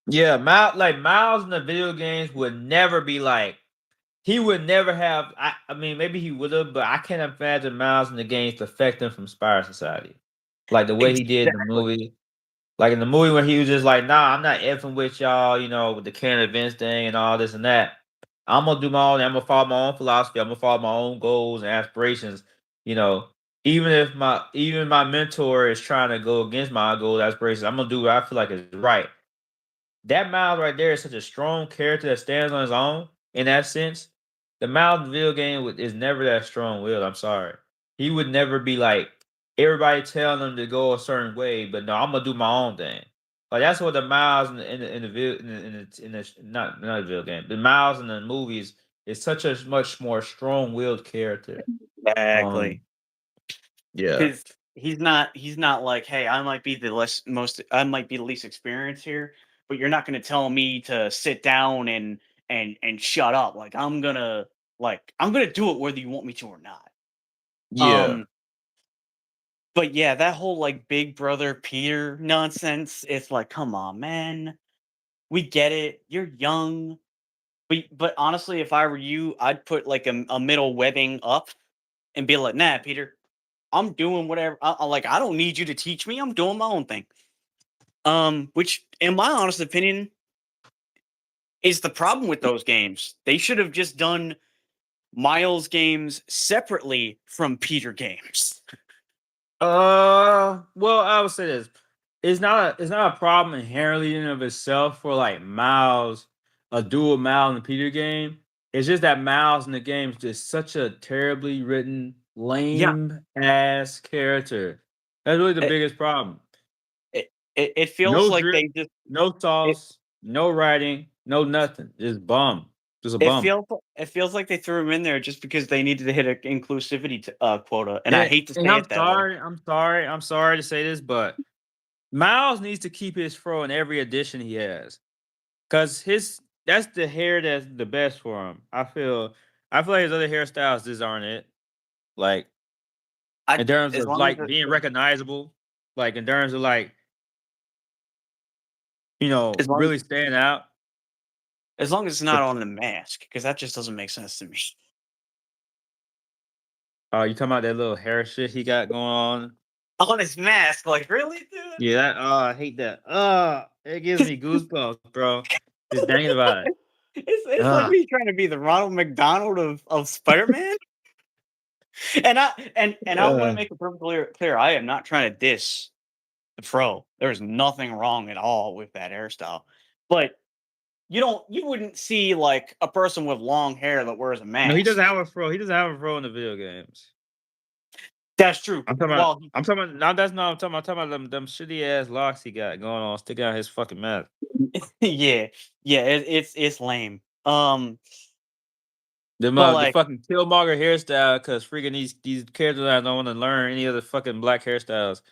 Yeah, Miles in the video games would never be like he would never have. I mean, maybe he would have, but I can't imagine Miles in the games defecting from Spire Society, like the way he did in the exactly. movie. Like in the movie when he was just like, "Nah, I'm not effing with y'all," with the current events thing and all this and that. I'm gonna do my own. I'm gonna follow my own philosophy. I'm gonna follow my own goals and aspirations. You know, even my mentor is trying to go against my goals, aspirations. I'm gonna do what I feel like is right. That Miles right there is such a strong character that stands on his own in that sense. The Miles in the video game is never that strong willed. I'm sorry. He would never be like everybody telling him to go a certain way, but no, I'm gonna do my own thing. Like that's what the Miles in the not the video game. The Miles in the movies is such a much more strong willed character. Exactly. Um, yeah, Because he's not like, hey, I might be the least experienced here, but you're not gonna tell me to sit down and shut up. Like I'm gonna do it whether you want me to or not. yeah, Um, but yeah, that whole like big brother Peter nonsense, it's like, come on, man. We get it. You're young. But honestly, if I were you, I'd put like a middle webbing up and be like, nah, Peter, I'm doing whatever. I don't need you to teach me. I'm doing my own thing. Which, in my honest opinion, is the problem with those games. They should have just done Miles games separately from Peter games. Well, I would say this. It's not a problem inherently in and of itself for like Miles, a dual Miles in the Peter game. It's just that Miles in the game is just such a terribly written, Yeah, lame ass character. That's really the it biggest problem. it feels No like drip, they just no it sauce, no writing, no nothing. Just bum. Just a it bum. feels it feels like they threw him in there just because they needed to hit an inclusivity quota, and I And, hate to and say I'm it that way. sorry, I'm sorry to say this, but Miles needs to keep his fro in every edition he has. Cause his that's the hair that's the best for him. I feel like his other hairstyles just aren't it. Like I in terms as of long as like being recognizable, like in terms of like, as long really stand out. as long as it's not The on the mask, because that just doesn't make sense to me. You talking about that little hair shit he got going on? On his mask, like really, dude? Yeah, that I hate that. It gives me goosebumps, bro. Just thinking about it. It's like Uh, me trying to be the Ronald McDonald of Spider-Man. And I want to uh, make it perfectly clear. I am not trying to diss the pro. There's nothing wrong at all with that hairstyle. But you wouldn't see like a person with long hair that wears a no, he doesn't mask. have a fro. He doesn't have a fro in the video games. That's true. I'm talking about. Well, I'm talking about. No, that's not. I'm talking about them shitty ass locks he got going on, sticking out his fucking mouth. yeah, yeah, it's lame. But The like, fucking Killmonger hairstyle, cause freaking these characters I don't want to learn any other fucking black hairstyles.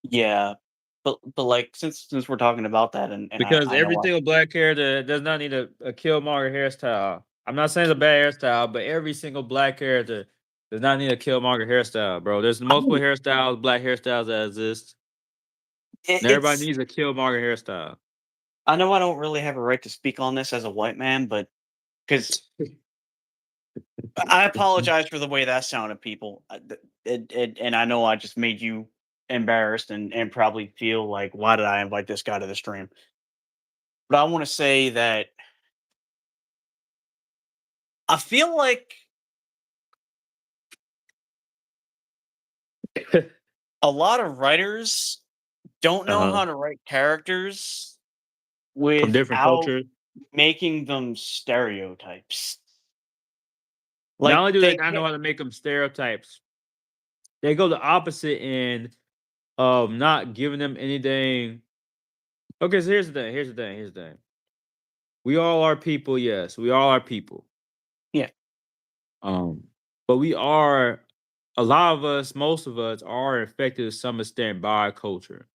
yeah, but like since we're talking about that, and Because I know every single black character does not need a Killmonger hairstyle. I'm not saying it's a bad hairstyle, but every single black character does not need a Killmonger hairstyle, bro. There's I multiple don't, hairstyles, black hairstyles that exist, and everybody it's needs a Killmonger hairstyle. I know I don't really have a right to speak on this as a white man, but because I apologize for the way that sounded, people. And I know I just made you embarrassed and probably feel like, why did I invite this guy to the stream? But I want to say that I feel like a lot of writers don't know Uh-huh. how to write characters From different without cultures. making them stereotypes. Not Like only do they they not know get how to make them stereotypes, they go the opposite end of not giving them anything. Okay, so here's the thing. Here's the thing. We all are people. Yes, we all are people. yeah. Um, but we are a lot of us, most of us are affected to some extent by our culture.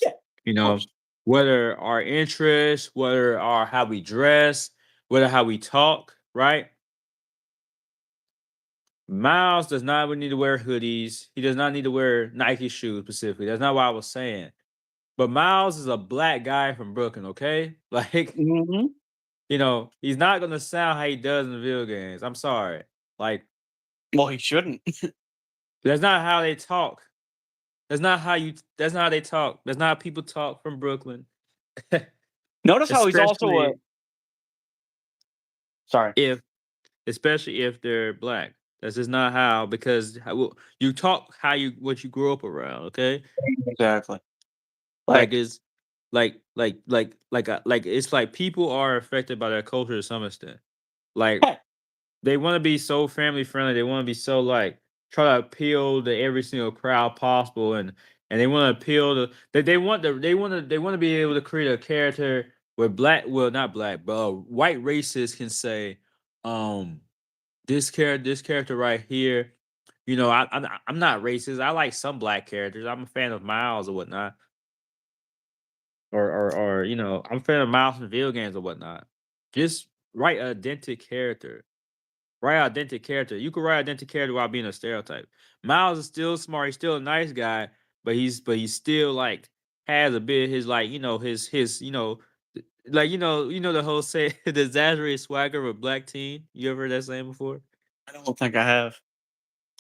Yeah, of You know, course. whether our interests, whether our how we dress, whether how we talk, right? Miles does not need to wear hoodies. He does not need to wear Nike shoes specifically. That's not what I was saying. But Miles is a black guy from Brooklyn, okay? Like, Mhm. he's not gonna sound how he does in the video games. I'm sorry. Like, Well, he shouldn't. that's not how they talk. That's not how they talk. That's not how people talk from Brooklyn. Notice how he's also a especially sorry. if especially if they're black. That's just not how because you talk how you what you grew up around, okay? Exactly. Like Like, it's like it's like people are affected by their culture to some extent. Like hey, they want to be so family friendly. They want to be so like try to appeal to every single crowd possible, and they want to appeal to they want to be able to create a character where not black, but white racists can say, um, this character right here. I'm not racist. I like some black characters. I'm a fan of Miles or whatnot, or I'm a fan of Miles from video games or whatnot. Just write an authentic character. Write authentic character. You could write authentic character while being a stereotype. Miles is still smart. He's still a nice guy, but he's still like has a bit of his like his like the whole say the exaggerated swagger of a black teen. You ever heard that saying before? I don't think I have.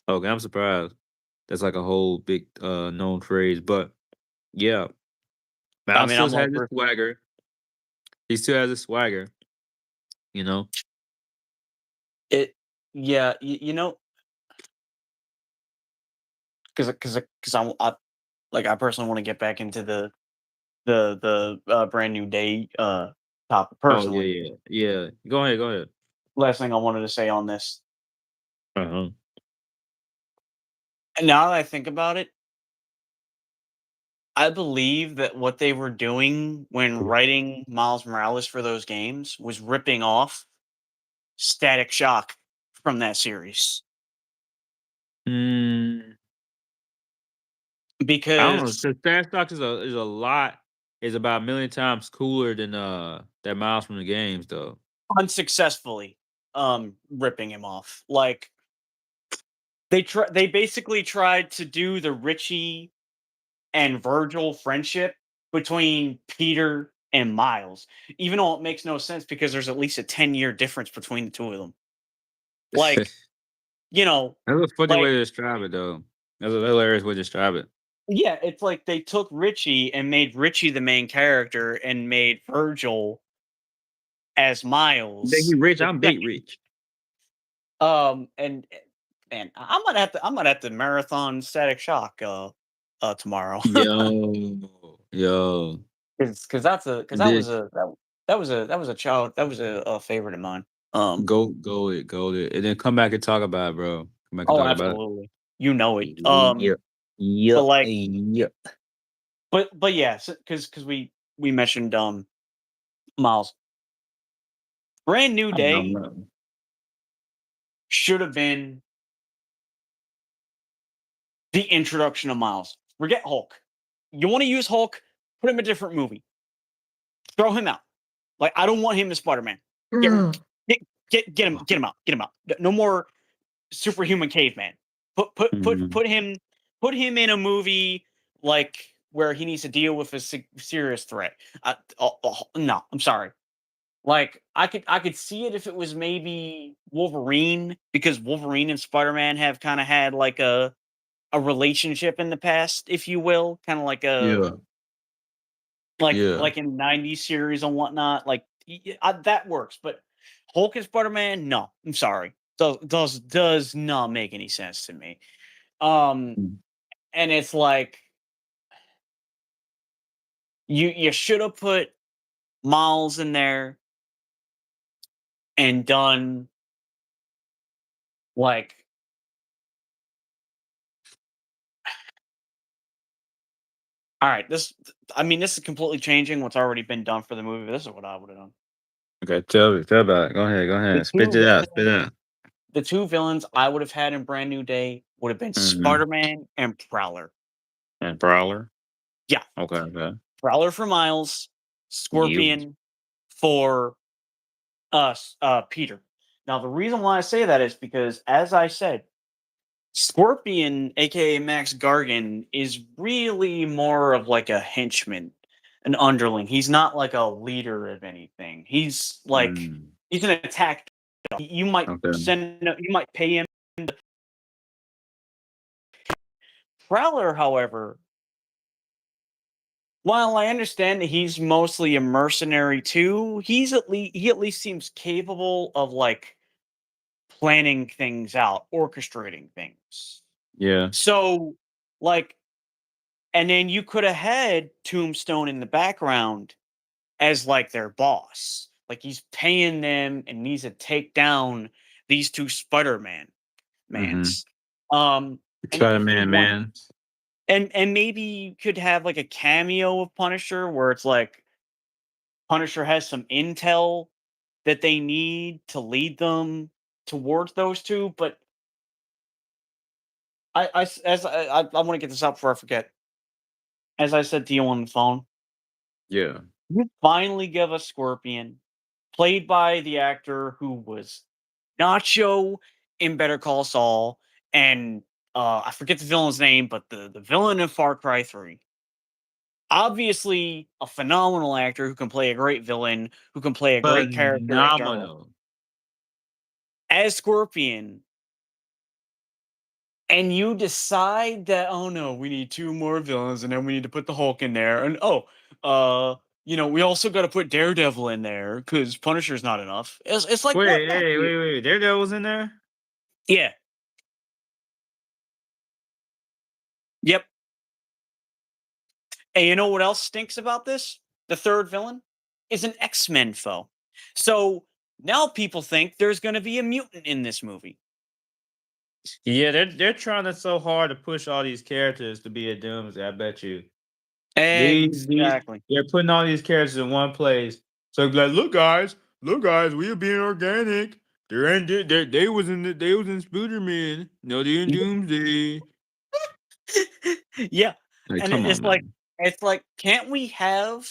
Okay, I'm surprised. That's like a whole big known phrase, but yeah, I Miles mean, still I'm has like, his swagger. He still has his swagger. You know. it. Yeah, because I personally want to get back into the brand new day topic Oh yeah, personally. yeah, yeah. Go ahead, go ahead. Last thing I wanted to say on this, Uh huh. and now that I think about it, I believe that what they were doing when writing Miles Morales for those games was ripping off Static Shock from that series Mm, I don't know. because The Stat Stock is about a million times cooler than that Miles from the games though. unsuccessfully ripping him off. Like they basically tried to do the Richie and Virgil friendship between Peter and Miles, even though it makes no sense because there's at least a 10-year difference between the two of them. Like, That's you know, a funny way like to describe it though. That's a hilarious way to describe it. yeah, it's like they took Richie and made Richie the main character and made Virgil as You think he Miles rich? the I'm big second. rich. And man, I'm gonna have to marathon Static Shock tomorrow. Yo. Because that was This that was a favorite of mine. Um, go it, and then come back and talk about it, bro. Come back and oh, talk about it. absolutely, you know it. Yep. But Yep. like, Yep. but yeah, because we mentioned Miles, Brand New Nom, Day nom. should have been the introduction of Miles. Forget Hulk. You want to use Hulk? Put him in a different movie. Throw him out. Like I don't want him as Spider-Man. Get get get him out. Get him out. No more superhuman caveman. Mhm. Put him in a movie like where he needs to deal with a serious threat. No, I'm sorry. Like I could see it if it was maybe Wolverine because Wolverine and Spider-Man have kind of had like a relationship in the past, if you will, kind of like a Yeah. Yeah. like in '90s series and whatnot. Like that works, but Hulk and Spider-Man, no, I'm sorry, does not make any sense to me. Um, Mm. and it's like you should have put Miles in there and done Like, all right, I mean, this is completely changing what's already been done for the movie. But this is what I would have done. Okay, tell about it. Go The ahead. Spit two it out, spit villains, it out. the two villains I would have had in Brand New Day would have been Mhm. Spider-Man and Prowler. And Prowler? Yeah, Okay. Prowler for Miles, You. Scorpion for Peter. Now, the reason why I say that is because, as I said, Scorpion, aka Max Gargan, is really more of like a henchman, an underling. He's not like a leader of anything. Mm, He's an attack dog. You might okay. you might pay him. Prowler, however, while I understand that he's mostly a mercenary too, he at least seems capable of like planning things out, orchestrating things. Yeah. So, like, and then you could have had Tombstone in the background as like their boss. Like he's paying them and needs to take down these two Spider-Man Mhm. mans. Um, and if you Spider-Man, want, man. and maybe you could have like a cameo of Punisher where it's like Punisher has some intel that they need to lead them towards those two. But I want to get this out before I forget. As I said to you on the phone, Yeah. you finally give us Scorpion, played by the actor who was Nacho in Better Call Saul, and I forget the villain's name, but the villain in Far Cry 3. Obviously, a phenomenal actor who can play a great villain, who can play a great character in general. Phenomenal. As Scorpion, and you decide that, oh no, we need two more villains, and then we need to put the Hulk in there, and we also got to put Daredevil in there because Punisher's not enough. It's like what now? Wait. Daredevil's in there? Yeah, yep. And you know what else stinks about this? The third villain is an X-Men foe. So now people think there's going to be a mutant in this movie. Yeah, they're trying to so hard to push all these characters to be a Doomsday, I bet you. These Exactly. they're putting all these characters in one place. So it'd be like, look guys, we are being organic. They was in Spiderman. No, they in Doomsday. Yeah, Like, and come on, man. it's like, can't we have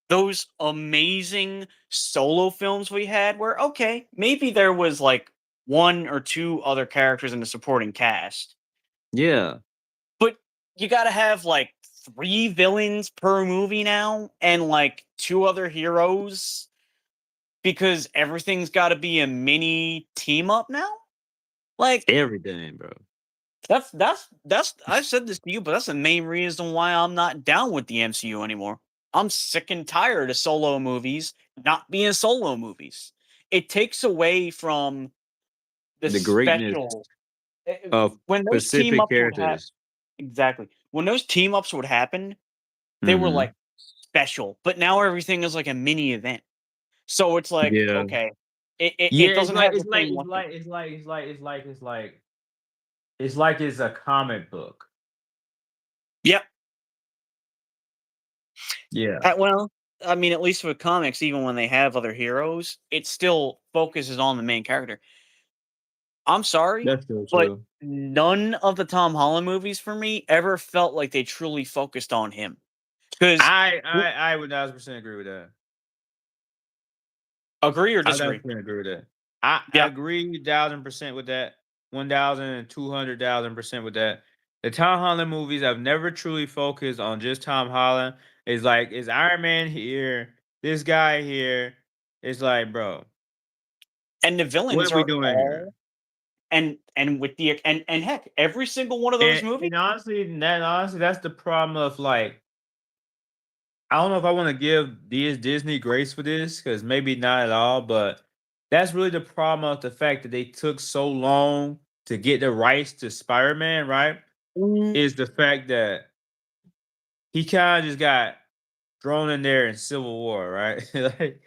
those amazing solo films we had where, okay, maybe there was like one or two other characters in the supporting cast, Yeah. but you got to have like three villains per movie now and like two other heroes because everything's got to be a mini team up now. Like, Everything, bro. that's I've said this to you, but that's the main reason why I'm not down with the MCU anymore. I'm sick and tired of solo movies not being solo movies. It takes away from the The greatness special of when those team specific ups would happen. characters. Exactly. When those team ups would happen, they were Mhm. like special, but now everything is like a mini event. So it's like, Yeah. okay, it Yeah, doesn't have the same look. it's like it's a comic book. Yep. Yeah. Well, I mean, at least with comics, even when they have other heroes, it still focuses on the main character. I'm sorry, That's so but true. none of the Tom Holland movies for me ever felt like they truly focused on him. Because I would 1000% agree with that. agree or I disagree? 1000% agree with that. I Yeah. agree 1000% with that. 1200,000% with that. The Tom Holland movies I've never truly focused on just Tom Holland. It's like is Iron Man here? This guy here. It's like, bro, And the what villains are we are doing here? all and with the and heck, every single one of those movies. And honestly, that's the problem of like I don't know if I want to give Disney grace for this because maybe not at all, but that's really the problem of the fact that they took so long to get the rights to Spider-Man, right? Mm, Is the fact that he kind of just got thrown in there in Civil War, right? Like,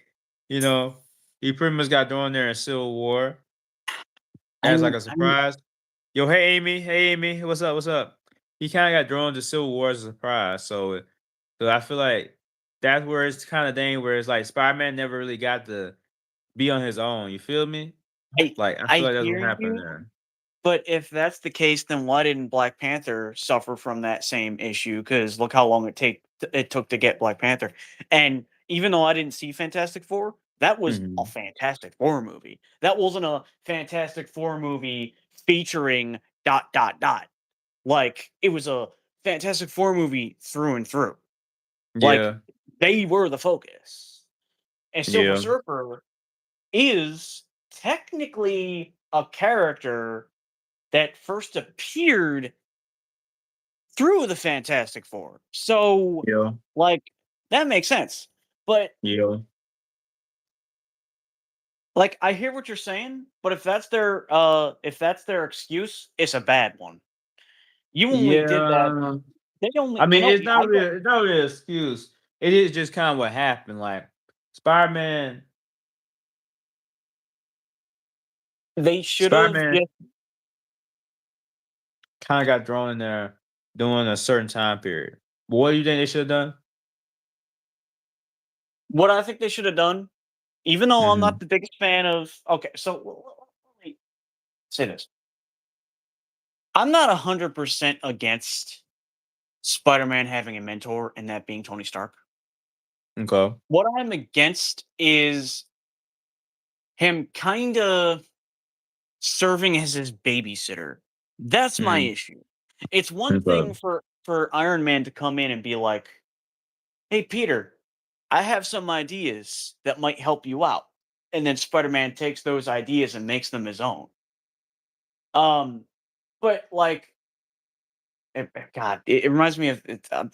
you know, he pretty much got thrown there in Civil War. as like a I mean, surprise. Yo, hey Amy, what's up? What's up? He kind of got drawn to Civil War as a surprise, so I feel like that's where it's kind of thing where it's like Spider-Man never really got to be on his own. You feel me? I Like I feel I like that's hear what happened you, there. but if that's the case, then why didn't Black Panther suffer from that same issue? Because look how long it took to get Black Panther. And even though I didn't see Fantastic Four, that was a Hmm. Fantastic Four movie. That wasn't a Fantastic Four movie featuring dot dot dot. Like it was a Fantastic Four movie through and through. Like Yeah, they were the focus. And Silver yeah, Surfer is technically a character that first appeared through the Fantastic Four. So, yeah, like, that makes sense. But, yeah, like, I hear what you're saying, but if that's their excuse, it's a bad one. You only did that yeah. they only I you mean, know, I get it's not really an excuse. It is just kind of what happened. Like Spider-Man, they should've Spider-Man just kind of got drawn in there during a certain time period. But what do you think they should have done? what I think they should have done, even though I'm not Hmm. the biggest fan of okay, so let me say this. I'm not 100% against Spider-Man having a mentor and that being Tony Stark. Okay. What I'm against is him kinda serving as his babysitter. That's my Hmm. issue. It's one Okay. thing for Iron Man to come in and be like, "Hey, Peter, I have some ideas that might help you out." And then Spider-Man takes those ideas and makes them his own. Um, but, like, God, it reminds me of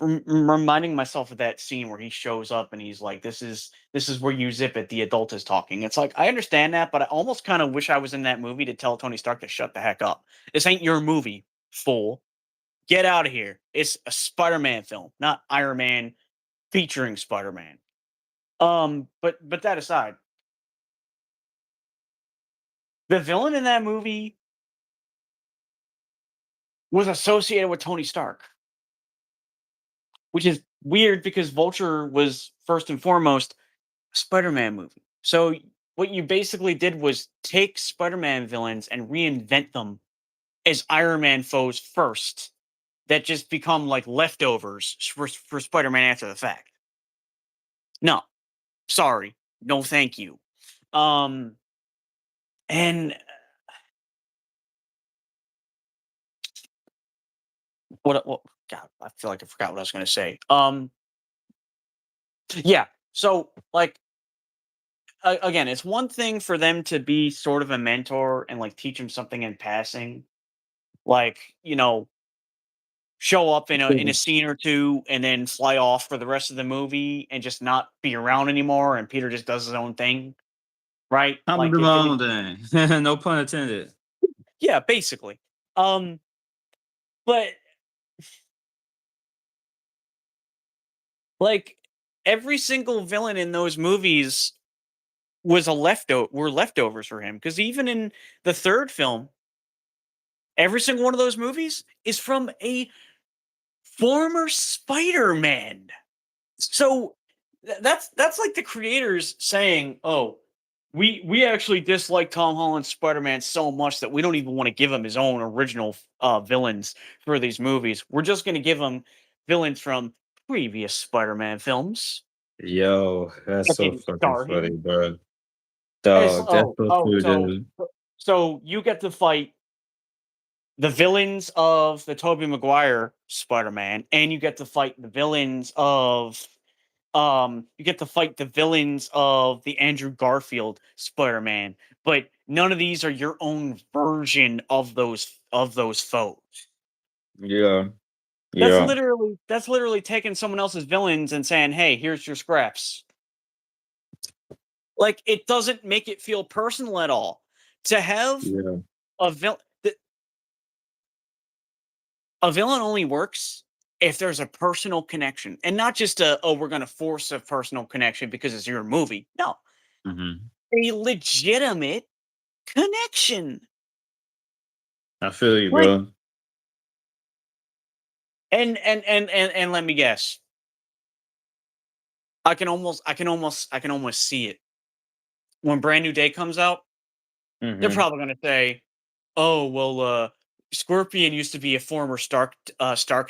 reminding myself of that scene where he shows up and he's like, "This is where you zip it, the adult is talking." It's like, I understand that, but I almost kinda wish I was in that movie to tell Tony Stark to shut the heck up. This ain't your movie, fool. Get out of here. It's a Spider-Man film, not Iron Man featuring Spider-Man. But that aside, the villain in that movie was associated with Tony Stark, which is weird because Vulture was first and foremost Spider-Man movie. So what you basically did was take Spider-Man villains and reinvent them as Iron Man foes first that just become like leftovers for Spider-Man after the fact. No, sorry. No thank you. Um and what God, I feel like I forgot what I was going to say. Yeah. So like again, it's one thing for them to be sort of a mentor and like teach him something in passing. Like, show up in a scene or 2 and then fly off for the rest of the movie and just not be around anymore, and Peter just does his own thing, right? I'm gonna Like, do my own thing. No pun intended. yeah, basically. Um, but, like, every single villain in those movies were leftovers for him. Because even in the 3rd film, every single one of those movies is from a former Spider-Man. So that's like the creators saying, "Oh, we actually dislike Tom Holland's Spider-Man so much that we don't even want to give him his own original villains for these movies. We're just going to give him villains from previous Spider-Man films Yo, that's that so didn't fucking star funny, him." bro. And it's Dog, that's so true, so dude. so you get to fight the villains of the Tobey Maguire Spider-Man, and you get to fight the villains of you get to fight the villains of the Andrew Garfield Spider-Man, but none of these are your own version of those foes. Yeah, That's yeah, literally taking someone else's villains and saying, "Hey, here's your scraps." Like it doesn't make it feel personal at all. To have yeah, a villain a villain only works if there's a personal connection and not just a, "Oh, we're going to force a personal connection because it's your movie." No, mhm. a legitimate connection. I feel you, Like, bro. and let me guess. I can almost see it. When Brand New Day comes out, they're Hmm. probably gonna say, "Oh, well, Scorpion used to be a former Stark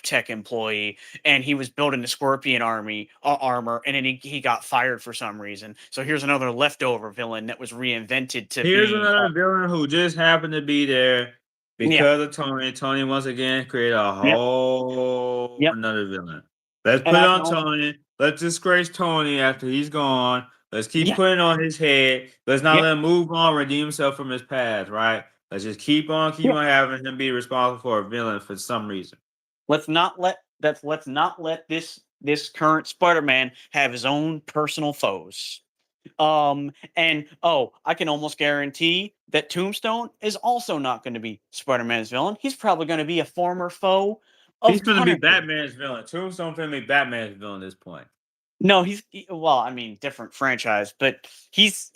Tech employee, and he was building the Scorpion armor, and then he got fired for some reason. So here's another leftover villain that was reinvented to Here's be, another villain who just happened to be there yeah, because of Tony. Tony once again created a yep, whole yep." another villain. Let's And put it I can on almost, Tony. Let's disgrace Tony after he's gone. Let's keep yeah, putting it on his head. Let's not yep, let him move on, redeem himself from his past, right? Let's just keep yeah. on having him be responsible for a villain for some reason. Let's not let this current Spider-Man have his own personal foes. And I can almost guarantee that Tombstone is also not going to be Spider-Man's villain. He's probably going to be a former foe He's of gonna be Punisher. Batman's villain. Tombstone finna be Batman's villain at this point. No, well, I mean, different franchise, but he's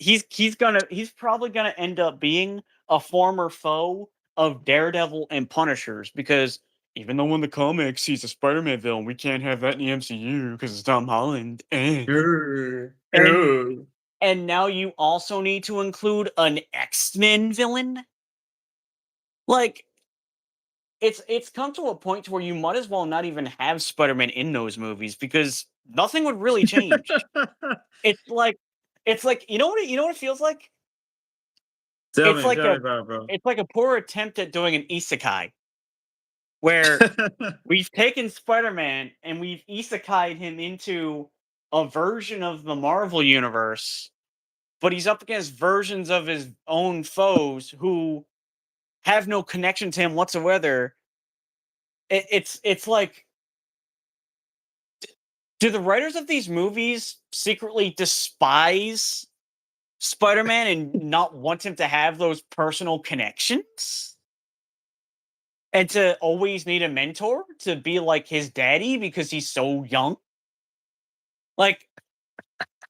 probably gonna end up being a former foe of Daredevil and Punishers because even though in the comics he's a Spider-Man villain, we can't have that in the MCU because it's Tom Holland. Yeah. And Yeah. and now you also need to include an X-Men villain? Like, it's come to a point to where you might as well not even have Spider-Man in those movies because nothing would really change. It's like you know what it feels like? It's like Tell a me about it, bro. it's like a poor attempt at doing an isekai where we've taken Spider-Man and we've isekai'd him into a version of the Marvel universe, but he's up against versions of his own foes who have no connection to him whatsoever. It's like, do the writers of these movies secretly despise Spider-Man and not want him to have those personal connections? And to always need a mentor to be like his daddy because he's so young? Like,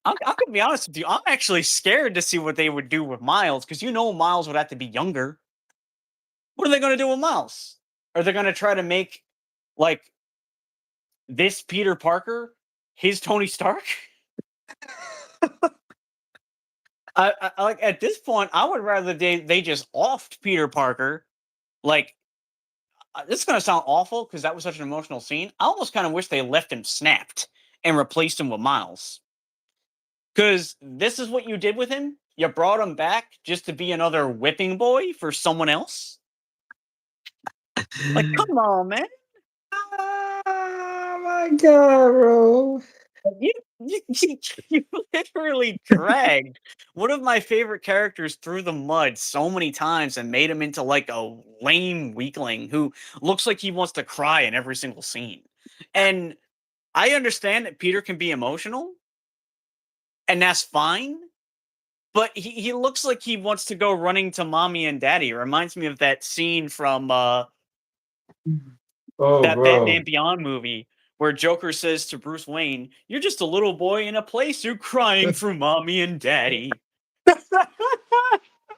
I'm gonna be honest with you, I'm actually scared to see what they would do with Miles because Miles would have to be younger. What are they gonna do with Miles? Are they gonna try to make, like, this Peter Parker his Tony Stark? Like, at this point, I would rather they just offed Peter Parker. Like, this is gonna sound awful because that was such an emotional scene. I almost kind of wish they left him snapped and replaced him with Miles. Because this is what you did with him. You brought him back just to be another whipping boy for someone else. Like, come on, man. Oh my god, bro. You, you, you literally dragged one of my favorite characters through the mud so many times and made him into like a lame weakling who looks like he wants to cry in every single scene. And I understand that Peter can be emotional, and that's fine. But he looks like he wants to go running to mommy and daddy. It reminds me of that scene from Oh, that Batman bro. Beyond movie where Joker says to Bruce Wayne, "You're just a little boy in a playsuit crying for mommy and daddy."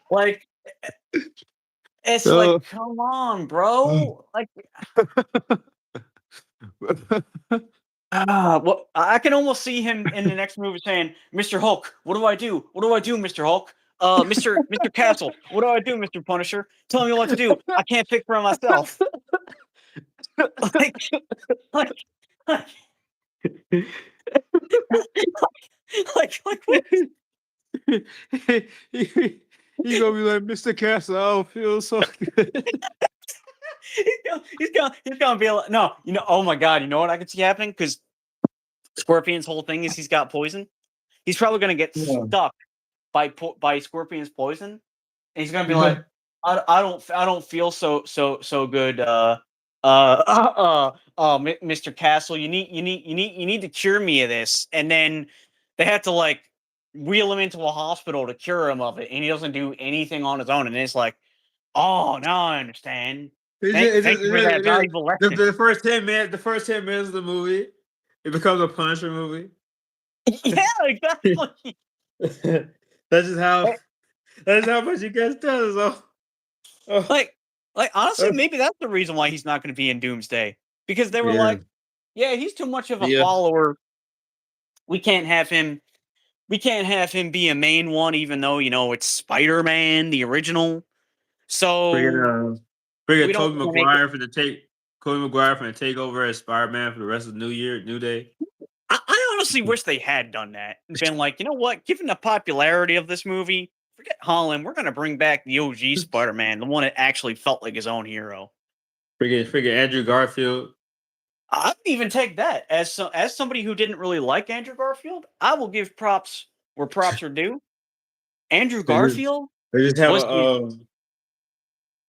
Like, it's like, Oh. come on, bro. Like, what I can almost see him in the next movie saying, "Mr. Hulk, what do I do? What do I do, Mr. Hulk? Mr. Castle, what do I do, Mr. Punisher? Tell me what to do. I can't pick for myself." Like, like, like, like, what? He gonna be like, Mr. Castle, I don't feel so good. He's gonna be like, no, oh my god, you know what I could see happening? Because Scorpion's whole thing is he's got poison. He's probably gonna get Yeah. stuck by Scorpion's poison, and he's gonna be like, I don't feel so good. Mr. Castle, you need to cure me of this, and then they have to like wheel him into a hospital to cure him of it, and he doesn't do anything on his own, and it's like, oh, now I understand. Thank you for that valuable lesson. The first 10 minutes, of the movie, it becomes a Punisher movie. Yeah, exactly. That's just how. That's how much you guys tell us. Oh, oh. Like, Like, honestly, maybe that's the reason why he's not gonna be in Doomsday, because they were Yeah, like, "Yeah, he's too much of a yeah. follower. We can't have him be a main one, even though, it's Spider-Man, the original. Friggin' So, we friggin' don't Tobey wanna make it." Maguire for the take Tobey Maguire for the takeover as Spider-Man for the rest of the New Year, New Day. I honestly wish they had done that and been like, "You know what? Given the popularity of this movie, forget Holland, we're gonna bring back the OG Spider-Man, the one that actually felt like his own hero." Friggin' Andrew Garfield. I'd even take that as somebody who didn't really like Andrew Garfield. I will give props where props are due. Andrew They just Garfield they just have was a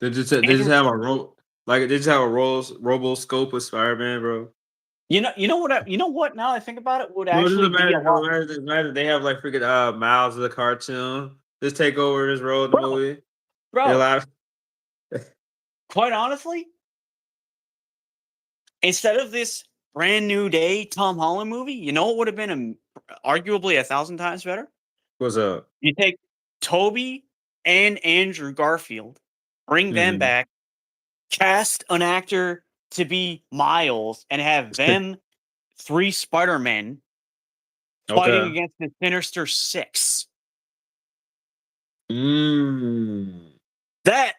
the they just Andrew. have a they just have a robo scope with Spider-Man, bro. You know what? Now that I think about it, would No, it actually doesn't be a matter. No, lot, it doesn't matter. They have like freaking Miles of the cartoon. Just take over this role in the bro. movie. They Bro, allow quite honestly, instead of this brand new day Tom Holland movie, you know what would have been arguably 1,000 times better? what's up? You take Toby and Andrew Garfield, bring them Mhm. back, cast an actor to be Miles, and have them three Spider-Men fighting Okay. against the Sinister Six. Mm. That,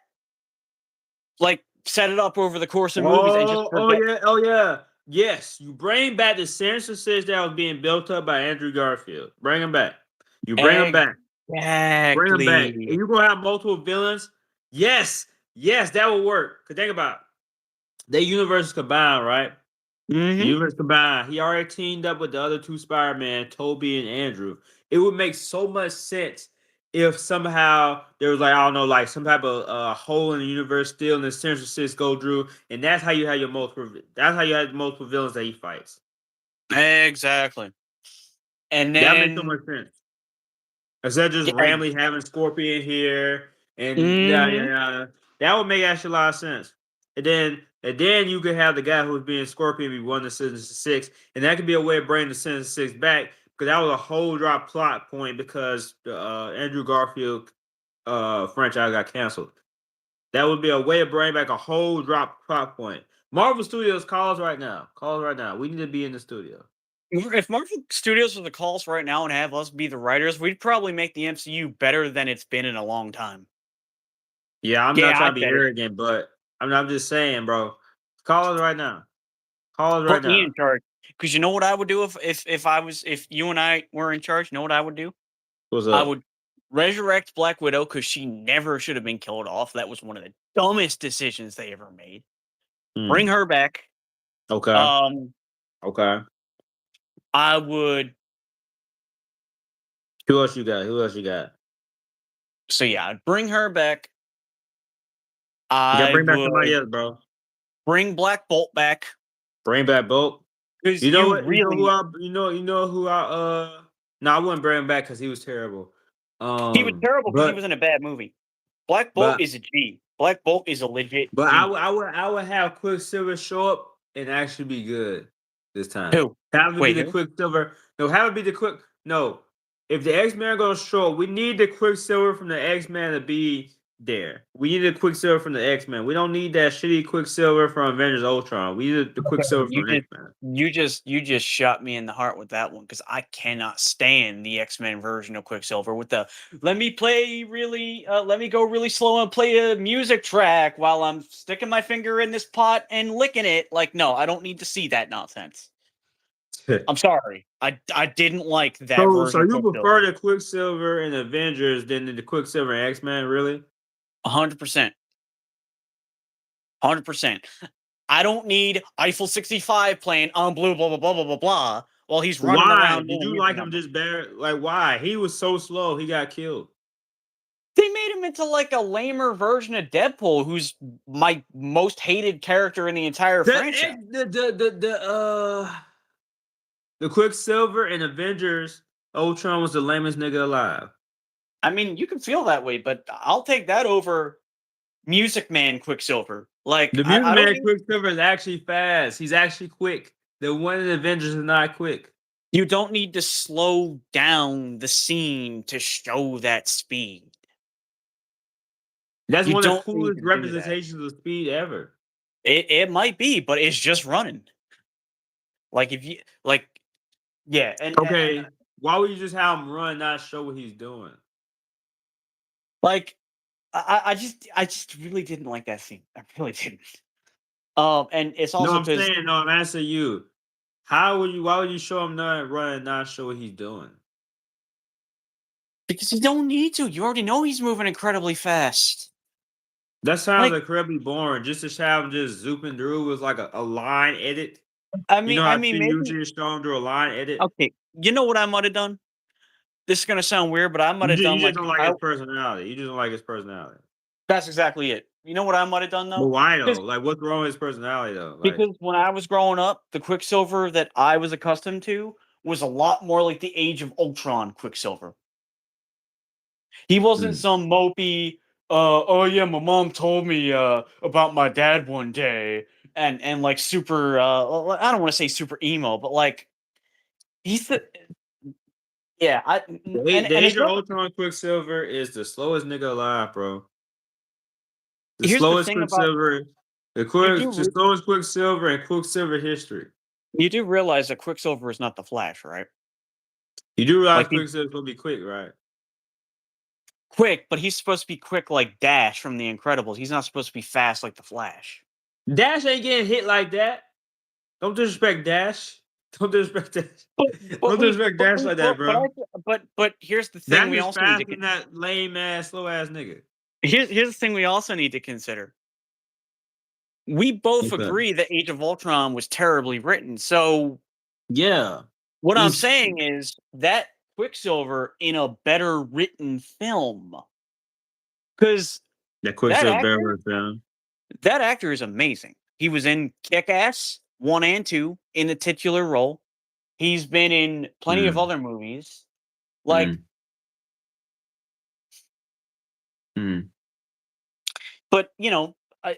like, set it up over the course of movies and just Oh forget. yeah, oh yeah. Yes, you bring back the Sinister Six that was being built up by Andrew Garfield. Bring him back. You bring him back. Bring him back. And Exactly. you're gonna have multiple villains. Yes, yes, that will work. Cause think about it. They universes combined, right? The Mhm. universe combined. He already teamed up with the other two Spider-Man, Toby and Andrew. It would make so much sense if somehow there was like, I don't know, like some type of hole in the universe still in the Sinister Six go through, and that's how you have your multiple that's how you have multiple villains that he fights. Exactly. And That makes so then much sense. Instead of just yeah, randomly having Scorpion here and yeah, yeah, mhm. yeah. That would make actually a lot of sense. And then you could have the guy who's being Scorpion be one of the Sinister Six, and that could be a way of bringing the Sinister Six back because that was a whole drop plot point because the Andrew Garfield franchise got canceled. That would be a way of bringing back a whole drop plot point. Marvel Studios calls right now. Calls right now. We need to be in the studio. If Marvel Studios were the calls right now and have us be the writers, we'd probably make the MCU better than it's been in a long time. Yeah, I'm not Yeah, trying I to be said it. arrogant, but I'm just saying, bro. Call us right now. Call us right Put me now. in charge. Because you know what I would do if you and I were in charge. You know what I would do? What's I up? would resurrect Black Widow because she never should have been killed off. That was one of the dumbest decisions they ever made. Bring Hmm. her back. Okay. Um, Okay. I would. Who else you got? Who else you got? So yeah, I'd bring her back. You got to I bring back somebody would else, bro. bring Black Bolt back Bring back Bolt. because You know you what? You know who really I? You know who I? No, I wouldn't bring him back because he was terrible. he was terrible because he But was in a bad movie. Black Bolt but is a G. Black Bolt is a legit but G. I would have Quicksilver show up and actually be good this time. Who? Have it be Wait, the who? Quicksilver. No, have it be the quick. No, if the X Men are gonna show up, we need the Quicksilver from the X Men to be there. We need the Quicksilver from the X Men. We don't need that shitty Quicksilver from Avengers Ultron. We need the Okay, Quicksilver from X Men. you just shot me in the heart with that one because I cannot stand the X-Men version of Quicksilver with the let me go really slow and play a music track while I'm sticking my finger in this pot and licking it. Like, no, I don't need to see that nonsense. I'm sorry. I didn't like that So version of you Quicksilver. prefer the Quicksilver in Avengers than the Quicksilver in X Men? Really? 100%. 100%. I don't need Eiffel 65 playing on blue blah blah blah blah blah blah while he's running Why around did doing a you music like him number. just better? Like why? He was so slow. He got killed. They made him into like a lamer version of Deadpool, who's my most hated character in the entire The franchise. X, the Quicksilver in Avengers Ultron was the lamest nigga alive. I mean, you can feel that way, but I'll take that over Music Man Quicksilver. Like, The Mutant I don't Man need Quicksilver is actually fast. He's actually quick. The one in Avengers is not quick. you don't need to slow down the scene to show that speed. That's You one of the don't need coolest to do that. representations of speed ever. It might be, but it's just running. Like if you like, yeah, and Okay, why would you just have him run, not show what he's doing? like I just really didn't like that scene. I really didn't. And it's No, also I'm because saying, no, I'm asking you. How would you? Why would you show him not run, not show what he's doing? because you don't need to. You already know he's moving incredibly fast. That sounds Like incredibly boring. Just to have him just zooming through with like a line edit. You know I how mean speed maybe usually is shown through a line edit. okay. You know what I might have done? This is gonna sound weird, but I might have You done just like don't like his personality. You just don't like his personality. that's exactly it. You know what I might have done But though? why Because though? Like, what's wrong with his personality though? Like, because when I was growing up, the Quicksilver that I was accustomed to was a lot more like the Age of Ultron Quicksilver. He wasn't mm, some mopey, oh yeah, my mom told me about my dad one day, and like super I don't want to say super emo, but like he's the yeah, the and Age it's of not Ultron Quicksilver is the slowest nigga alive, bro. The here's the slowest thing about Quicksilver, you do the slowest Quicksilver in Quicksilver history. you do realize that Quicksilver is not the Flash, right? You do realize Like he's Quicksilver's gonna be quick, right? quick, but he's supposed to be quick like Dash from The Incredibles. He's not supposed to be fast like the Flash. Dash ain't getting hit like that. Don't disrespect Dash. Don't disrespect But Dash. Don't disrespect Dash like that, bro. but here's the thing Dash we is also need to faster than that lame ass, slow ass nigga. here's the thing we also need to consider. We both Okay. agree that Age of Ultron was terribly written. So Yeah. what I'm He's saying is that Quicksilver in a better written film, because that that Quicksilver actor, better film. that actor is amazing. He was in Kick Ass 1 and 2 in the titular role. He's been in plenty of Mm, other movies. Like, mm, mm. but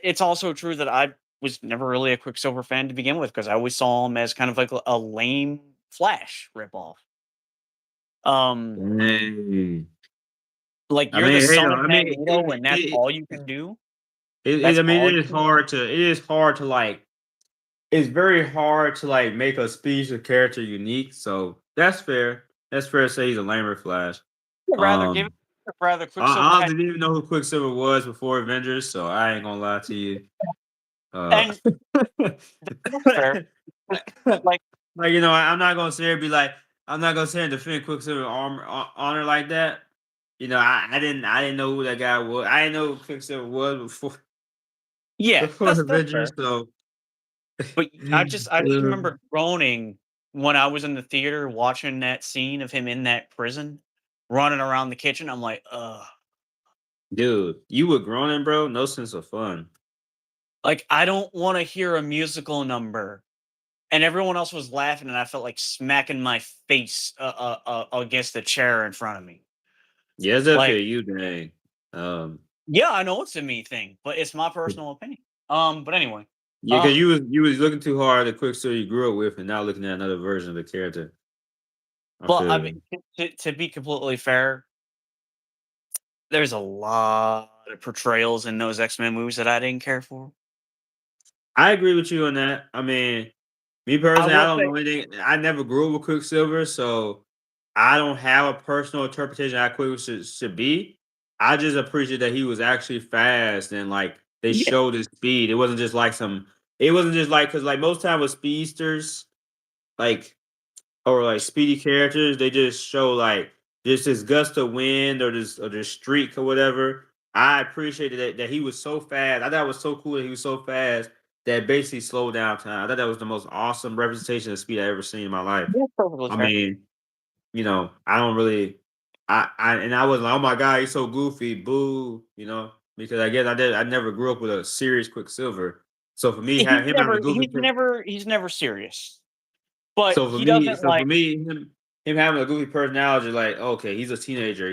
it's also true that I was never really a Quicksilver fan to begin with because I always saw him as kind of like a lame Flash ripoff. Um, Hey. like I you're the mean, hey, son though. of I mean, Magneto, and that's all you can do. I That's mean, all you can do. it is hard to like. It's very hard to like make a species of character unique. So that's fair. That's fair to say he's a lamer Flash. I'd rather give Um, it. Rather I Quicksilver had honestly didn't even know who Quicksilver was before Avengers, so I ain't gonna lie to you. Uh, and that's fair. 'Cause, like, like I'm not gonna sit here and be like, I'm not gonna sit here and defend Quicksilver honor like that. I didn't know who that guy was. I didn't know who Quicksilver was before yeah, before that's Avengers. fair. So, But I just remember groaning when I was in the theater watching that scene of him in that prison, running around the kitchen. I'm like, ugh. dude, you were groaning, bro. No sense of fun. Like I don't want to hear a musical number. And everyone else was laughing, and I felt like smacking my face against the chair in front of me. Yeah, it's up to Like, you, dang. Um, yeah, I know it's a me thing, but it's my personal opinion. But anyway, yeah, uh, because you was looking too hard at the Quicksilver you grew up with, and now looking at another version of the character. I well, I feel mean, you. to be completely fair, there's a lot of portrayals in those X-Men movies that I didn't care for. I agree with you on that. I mean, me I personally, I will don't say, know anything. I never grew up with Quicksilver, so I don't have a personal interpretation of how Quicksilver should be. I just appreciate that he was actually fast and like they yeah, showed his speed. It wasn't just like some. It wasn't just like because like most time with speedsters, like or like speedy characters, they just show like just this gust of wind or this streak or whatever. I appreciated that he was so fast. I thought it was so cool that he was so fast that basically slowed down time. I thought that was the most awesome representation of speed I ever seen in my life. that's perfectly I fair. mean, I don't really I was like, oh my god, he's so goofy, boo, because I guess I never grew up with a serious Quicksilver. So for me, him having a goofy He's never serious, but he doesn't So for like. me, him having a goofy personality, like okay, he's a teenager.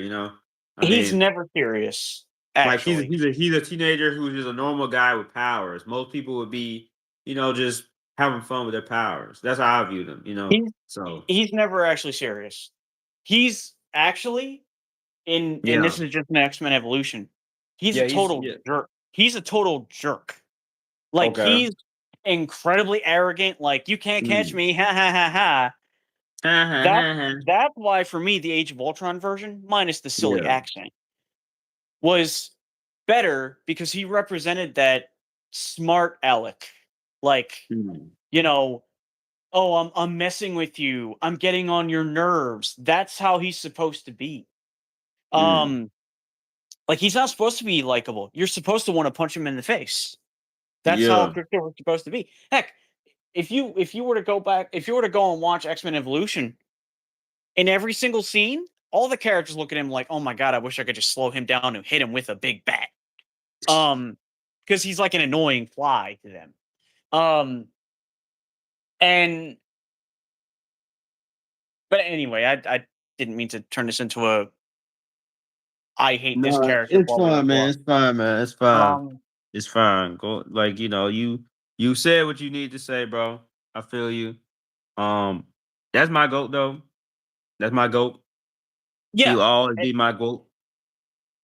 I He's mean, never serious, like actually. he's a teenager who's just a normal guy with powers. Most people would be, just having fun with their powers. That's how I view them. He's So he's never actually serious. He's actually in and yeah, this is just an X-Men Evolution. He's a Yeah, he's total yeah. jerk. He's a total jerk. Like, Okay. he's incredibly arrogant, like, "You can't catch Mm. me, ha, ha, ha, ha." Ha, ha, That ha, ha. that's why for me, the Age of Ultron version, minus the silly Yeah. accent, was better because he represented that smart Alec. Like, Mm. you know, "Oh, I'm messing with you. I'm getting on your nerves." That's how he's supposed to be. Mm. Um, like, he's not supposed to be likable. You're supposed to wanna punch him in the face. That's how Yeah. Quicksilver's supposed to be. Heck, if you were to go back if you were to go and watch X-Men Evolution, in every single scene, all the characters look at him like, "Oh my god, I wish I could just slow him down and hit him with a big bat." Um, because he's like an annoying fly to them. Um, and but anyway, I didn't mean to turn this into a I hate this No, character, it's blah blah fine, man. blah. It's fine, man. It's fine. Um, It's fine. Go like you said what you need to say, bro. I feel you. Um, that's my goat though. That's my goat. He yeah, will always a- be my goat.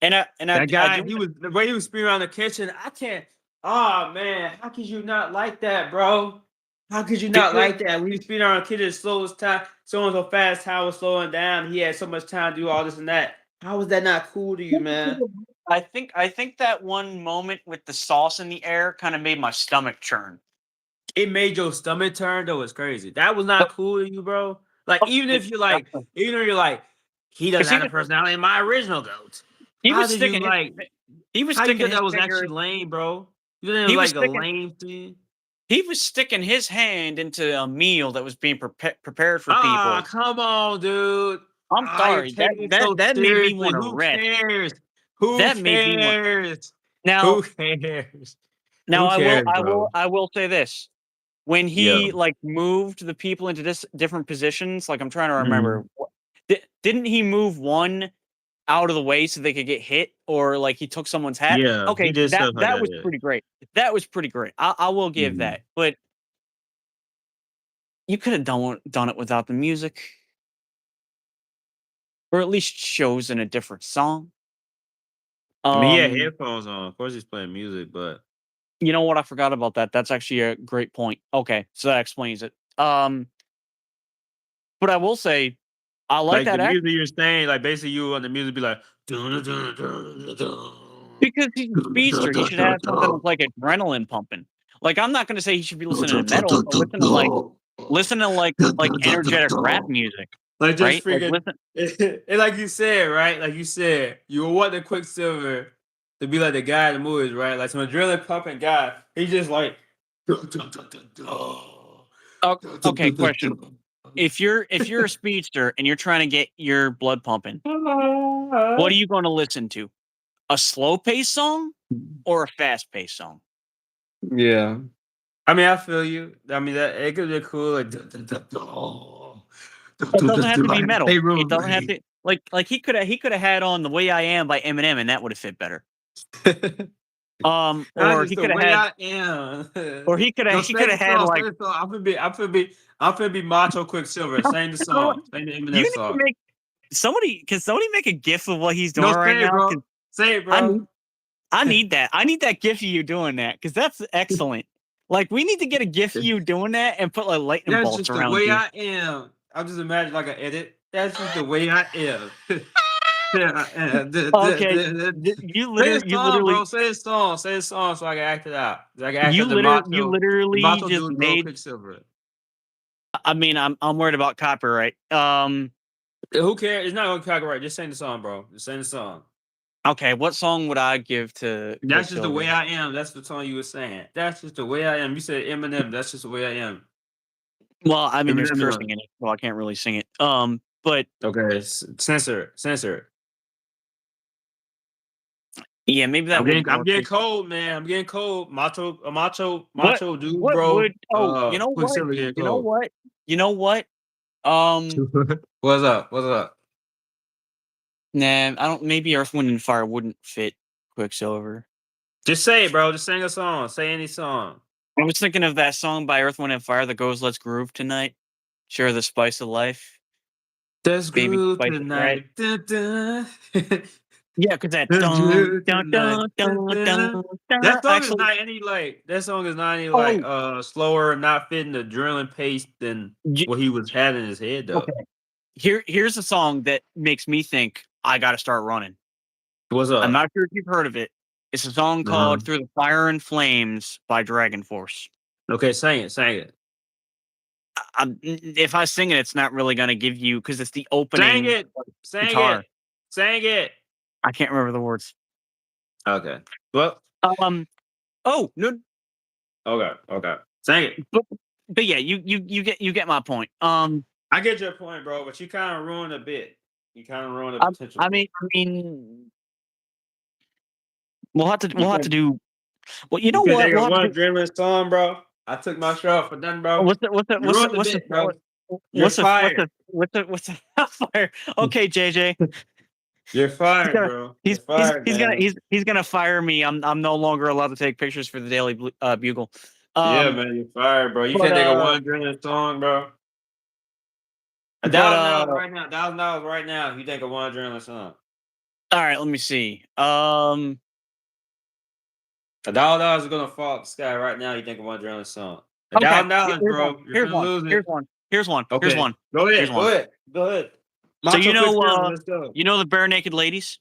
and That I guy, do he wanna was the way he was spinning around the kitchen. I can't. Oh man, how could you not like that, bro? How could you not because like that? When he was spinning around the kitchen, slow as time, so fast, time was slowing down. He had so much time to do all this and that. How was that not cool to you, man? I think that one moment with the sauce in the air kinda made my stomach churn. It made your stomach turn, though. It's crazy. That was not But cool to you, bro. Like but it even if you're like, he doesn't 'cause have the personality of my original goat. he How was did you sticking his like? fi he was How you sticking thought his that was actually finger lame, bro? You didn't he was like a sticking lame thing. he was sticking his hand into a meal that was being prepared for Ah, people. come on, dude. I'm Ah, you're sorry, that taking it that so that made me seriously. wanna Who rest. cares? Who That made me want cares? Who now cares? now Who I will cares, I will bro? I will say this, when Yeah. he, like, moved the people into different positions, like, I'm trying to remember, Mhm. didn't he move one out of the way so they could get hit, or, like, he took someone's hat? Yeah, he Okay, did that stuff like that that. was Yeah. pretty great. That was pretty great. I will give Mhm. that, but you coulda done it without the music, or at least chosen a different song. I mean, he had Um, headphones on. Of course, he's playing music, but you know what? I forgot about that. That's actually a great point. Okay, so that explains it. But I will say, I like like the that act music you're saying, like basically you on the music be like, "Dun, dun, dun, dun, because he's a dun, speedster. dun, He dun, should dun, have something dun, with, like, adrenaline pumping. Like, I'm not gonna say he should be dun, listening to dun, dun, metal, dun, but dun, dun, listen to, dun, like, dun, dun, dun, energetic rap dun." music, Like just right? Like, freaking, listen and like you said, right? Like you said, you were wanting Quicksilver to be like the guy in the movies, right? Like some adrenaline pumping guy. He just like, dun, dun, dun, dun, dun, oh, dun, dun, okay, dun, question. dun, If you're a speedster and you're trying to get your blood pumping, what are dun. you gonna listen to? A slow paced song or a fast paced song? Yeah. I mean, I feel you. I mean, that it could be cool. Like, dun, dun, dun, dun. Dun, It dun, doesn't dun, have to be dun. metal. Hey, It doesn't have Rory. to like he coulda had on "The Way I Am" by Eminem, and that would have fit better. That's Or just he the coulda way had I am. or he coulda No, he sing coulda the had, song. like Sing the song. I'm finna be Macho Quicksilver. Sing the song. Sing the you Eminem need to song. make somebody make a gif of what he's doing No, right say it, now? bro. Because Say it, I need bro. I need that. I need that gif of you doing that because that's excellent. Like, we need to get a gif of you doing that and put, like, lightning That's bolts just the around way you. I am. I'm just imagine like an edit. That's just the way I am. Yeah, Okay, Say a you song, literally bro. Say a song. Say a song so I can act it out. So I can act out you the literally macho just dude, bro, made Quicksilver. I mean, I'm worried about copyright. Who cares? It's not gonna copyright. Just sing the song, bro. Just sing the song. Okay, what song would I give to That's just the way Quicksilver? I am. That's the song you were saying. That's just the way I am. You said Eminem. That's just the way I am. Well, I mean, there's Eminem. cursing in it, so I can't really sing it. But Okay, censor it. Censor it. yeah, maybe that I'm getting wouldn't I'm work. getting cold, man. I'm getting cold. What Macho dude, what bro. would you know what? Quicksilver getting You know cold. what? You know what? Um, What's up? What's up? nah, I don't maybe Earth, Wind, and Fire wouldn't fit Quicksilver. Just say it, bro. Just sing a song. Say any song. I was thinking of that song by Earth, Wind, and Fire that goes, "Let's groove tonight, share the spice of life, Let's baby, groove spice it right." tonight. Dun, dun. Yeah, because that That dun dun dun dun dun dun. song is Actually, not any like that song is not any like oh, slower, not fitting the adrenaline pace than y- what he was having in his head though. okay. Here's a song that makes me think I got to start running. What's I'm up? not sure if you've heard of it. It's a song Uh-huh. called "Through the Fire and Flames" by Dragon Force. Okay, sing it, sing it. If I sing it, it's not really gonna give you because it's the Sing opening it, sing guitar. it, sing it. I can't remember the words. Okay. Well, Um. Oh no. okay, okay. Sing it. But, but yeah, you get my point. I get your point, bro, but you kind of ruined a bit. You kind of ruined a I, potential I bit. mean, I mean, we'll have to You we'll have to can do. Well, you you know can what? take We'll a have to one do. adrenaline song, bro. I took my shot for nothing, bro. You ruined the What's the bit, bro. You're what's the what's fired. the what's the what's the fire? Okay, JJ. You're He's fired, gonna bro. You're fired, he's gonna man. he's gonna fire me. I'm no longer allowed to take pictures for the Daily Bugle. Yeah, Um, man, you're fired, bro. You but can't take a one adrenaline song, bro. A but thousand dollars right now. $1,000 right now. If you take a one adrenaline song. all right. Let me see. $1,000 is gonna fall out the sky right now. You think of one adrenaline song. A Okay. thousand dollars, Here's one. bro. You're Here's finna one. lose Here's it. one. Here's one. Here's Okay, one. go Here's ahead. Go one. ahead. Go ahead. So Macho quick down. Let's go. you know the bare naked ladies.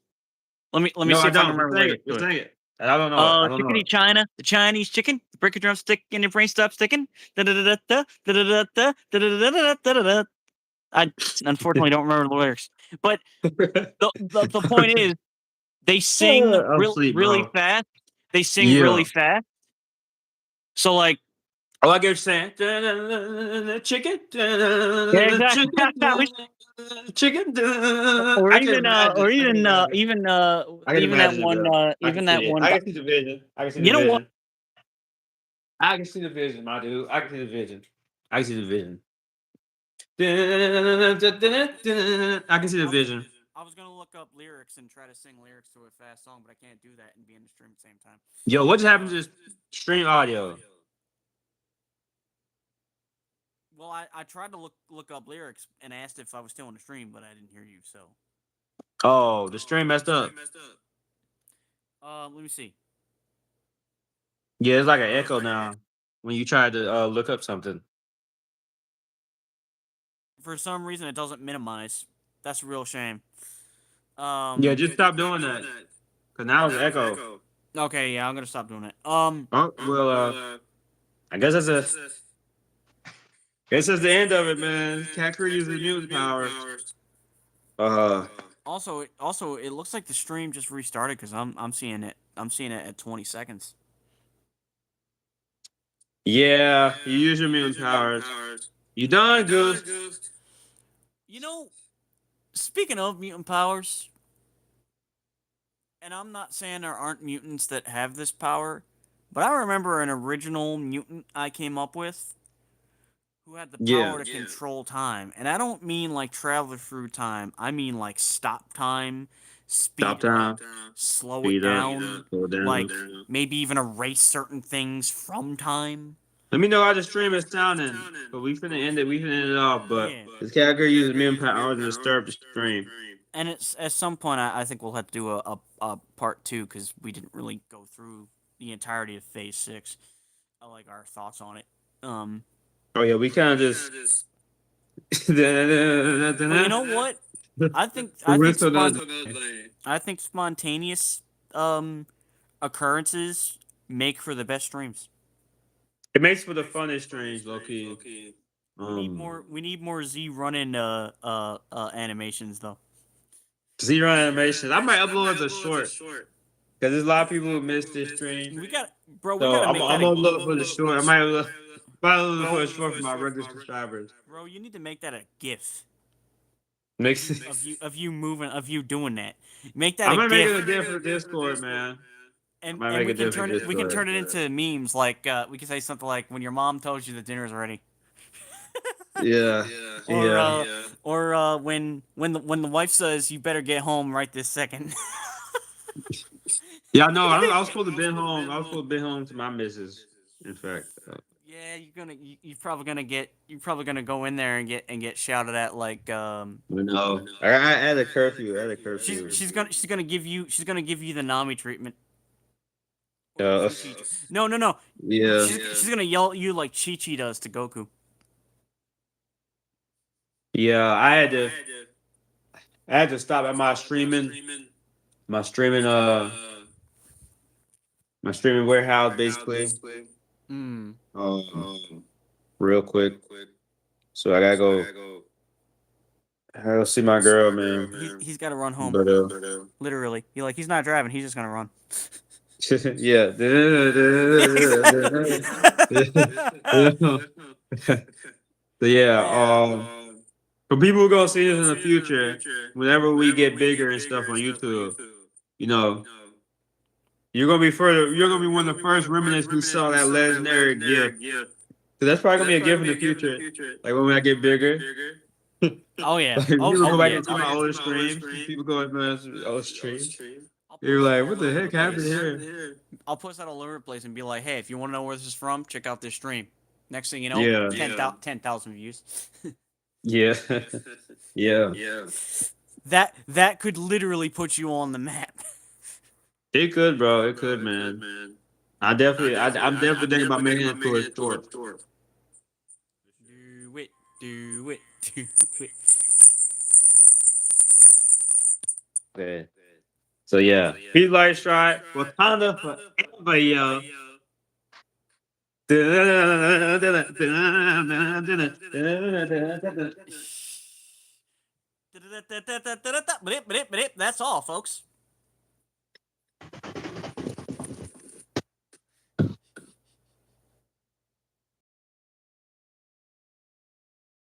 Let me No, see I if I can don't. Just remember the sing it. lyrics to Just it. sing it. I don't know it. I don't know Chickadee it. China, the Chinese chicken, the break your drumstick and your brain stops sticking. Da da da da da da da da da da da da da da. I unfortunately don't remember the lyrics, but the point is they sing I'm asleep, really bro. fast. They sing really Yeah. fast. So like Oh, I get what you're saying. Chicken, yeah, exactly. chicken. or I can even imagine. I can imagine. I can even that imagine it, one bro. I can even see that it. one I guy. can see the vision. I can see the You know what? vision. I can see the vision, my dude. I can see the vision. I can see the vision. I can see the vision. I was gonna look up lyrics and try to sing lyrics to a fast song, but I can't do that and be in the stream at the same time. Yo, what just happened to this stream audio? Well, I tried to look up lyrics and asked if I was still in the stream, but I didn't hear you. So, Oh, the stream messed up. let me see. Yeah, it's like an echo now when you try to look up something. For some reason, it doesn't minimize. That's a real shame. Yeah, just stop doing that. Cause now it's echo. Okay, yeah, I'm gonna stop doing it. Oh well, I guess that's a. Guess that's the end of it, man. Kakarot uses mutant powers. Uh, Also, it looks like the stream just restarted because I'm seeing it. I'm seeing it at 20 seconds. yeah, you use your mutant powers. You done, Goose. You know, speaking of mutant powers, and I'm not saying there aren't mutants that have this power, but I remember an original mutant I came up with who had the Yeah, power to control time. And I don't mean like travel through time. I mean like stop time, stop speed up, time, slow it speed up, down, slow like down. maybe even erase certain things from time. Let me know how the stream is sounding. But we finna end it. We finna end it off. But Yeah. this character uses mutant powers to disturb the stream. And it's at some point I think we'll have to do a part two because we didn't really go through the entirety of phase six. I like our thoughts on it. Oh yeah, we kind of just. But you know what? I think We I think went to spont- the. I think spontaneous um occurrences make for the best streams. It makes for the funnest streams, low key. We need more Z running animations though. Zero animations. I might upload as a short because there's a lot of people who missed this stream. We So gotta I'm, make that I'm a gonna look for the short. I might look, probably look for a short for my regular subscribers. bro. You need to make that a GIF Makes of you moving of you doing that. Make that I a might make it GIF, a different Discord, man. I might and make a different we can Discord. turn it into memes. Like we can say something like when your mom tells you the dinner's ready. Yeah, Or yeah. when the wife says you better get home right this second. Yeah, no, I was supposed to be home. I was supposed to be home to my missus. In fact, Yeah, you're probably gonna go in there and get shouted at like No, I add a curfew. Add a she's curfew. she's gonna give you the Nami treatment or Uh, Chi Chi. No. yeah, She's gonna yell at you like Chi Chi does to Goku. yeah. I had to stop at my streaming, my streaming warehouse basically. Mm. Um, real quick. So I gotta go see my girl, man. He's got to run home. But Literally, he's not driving. He's just gonna run. yeah. So yeah, for people who gonna see this in the future, whenever we get bigger and stuff on YouTube, you know, you're gonna be one of the first remnants who saw that legendary gift. So that's probably gonna be a gift in the future. Like when I get bigger. Oh yeah. Like people go Oh back yeah. and see my older streams. People go back and my older streams. I'll You're post that like, all what the over the heck happened place. here? I'll post that all over the place and be like, hey, if you want to know where this is from, check out this stream. Next thing you know, Yeah. 10,000 views. Yeah. Yeah. That could literally put you on the map. It could, bro. It could, man. I'm definitely thinking about making it to a short. Do it, do it, do it. Okay. So yeah, Heat Light Strike, Wakanda forever, yo. That's all, folks.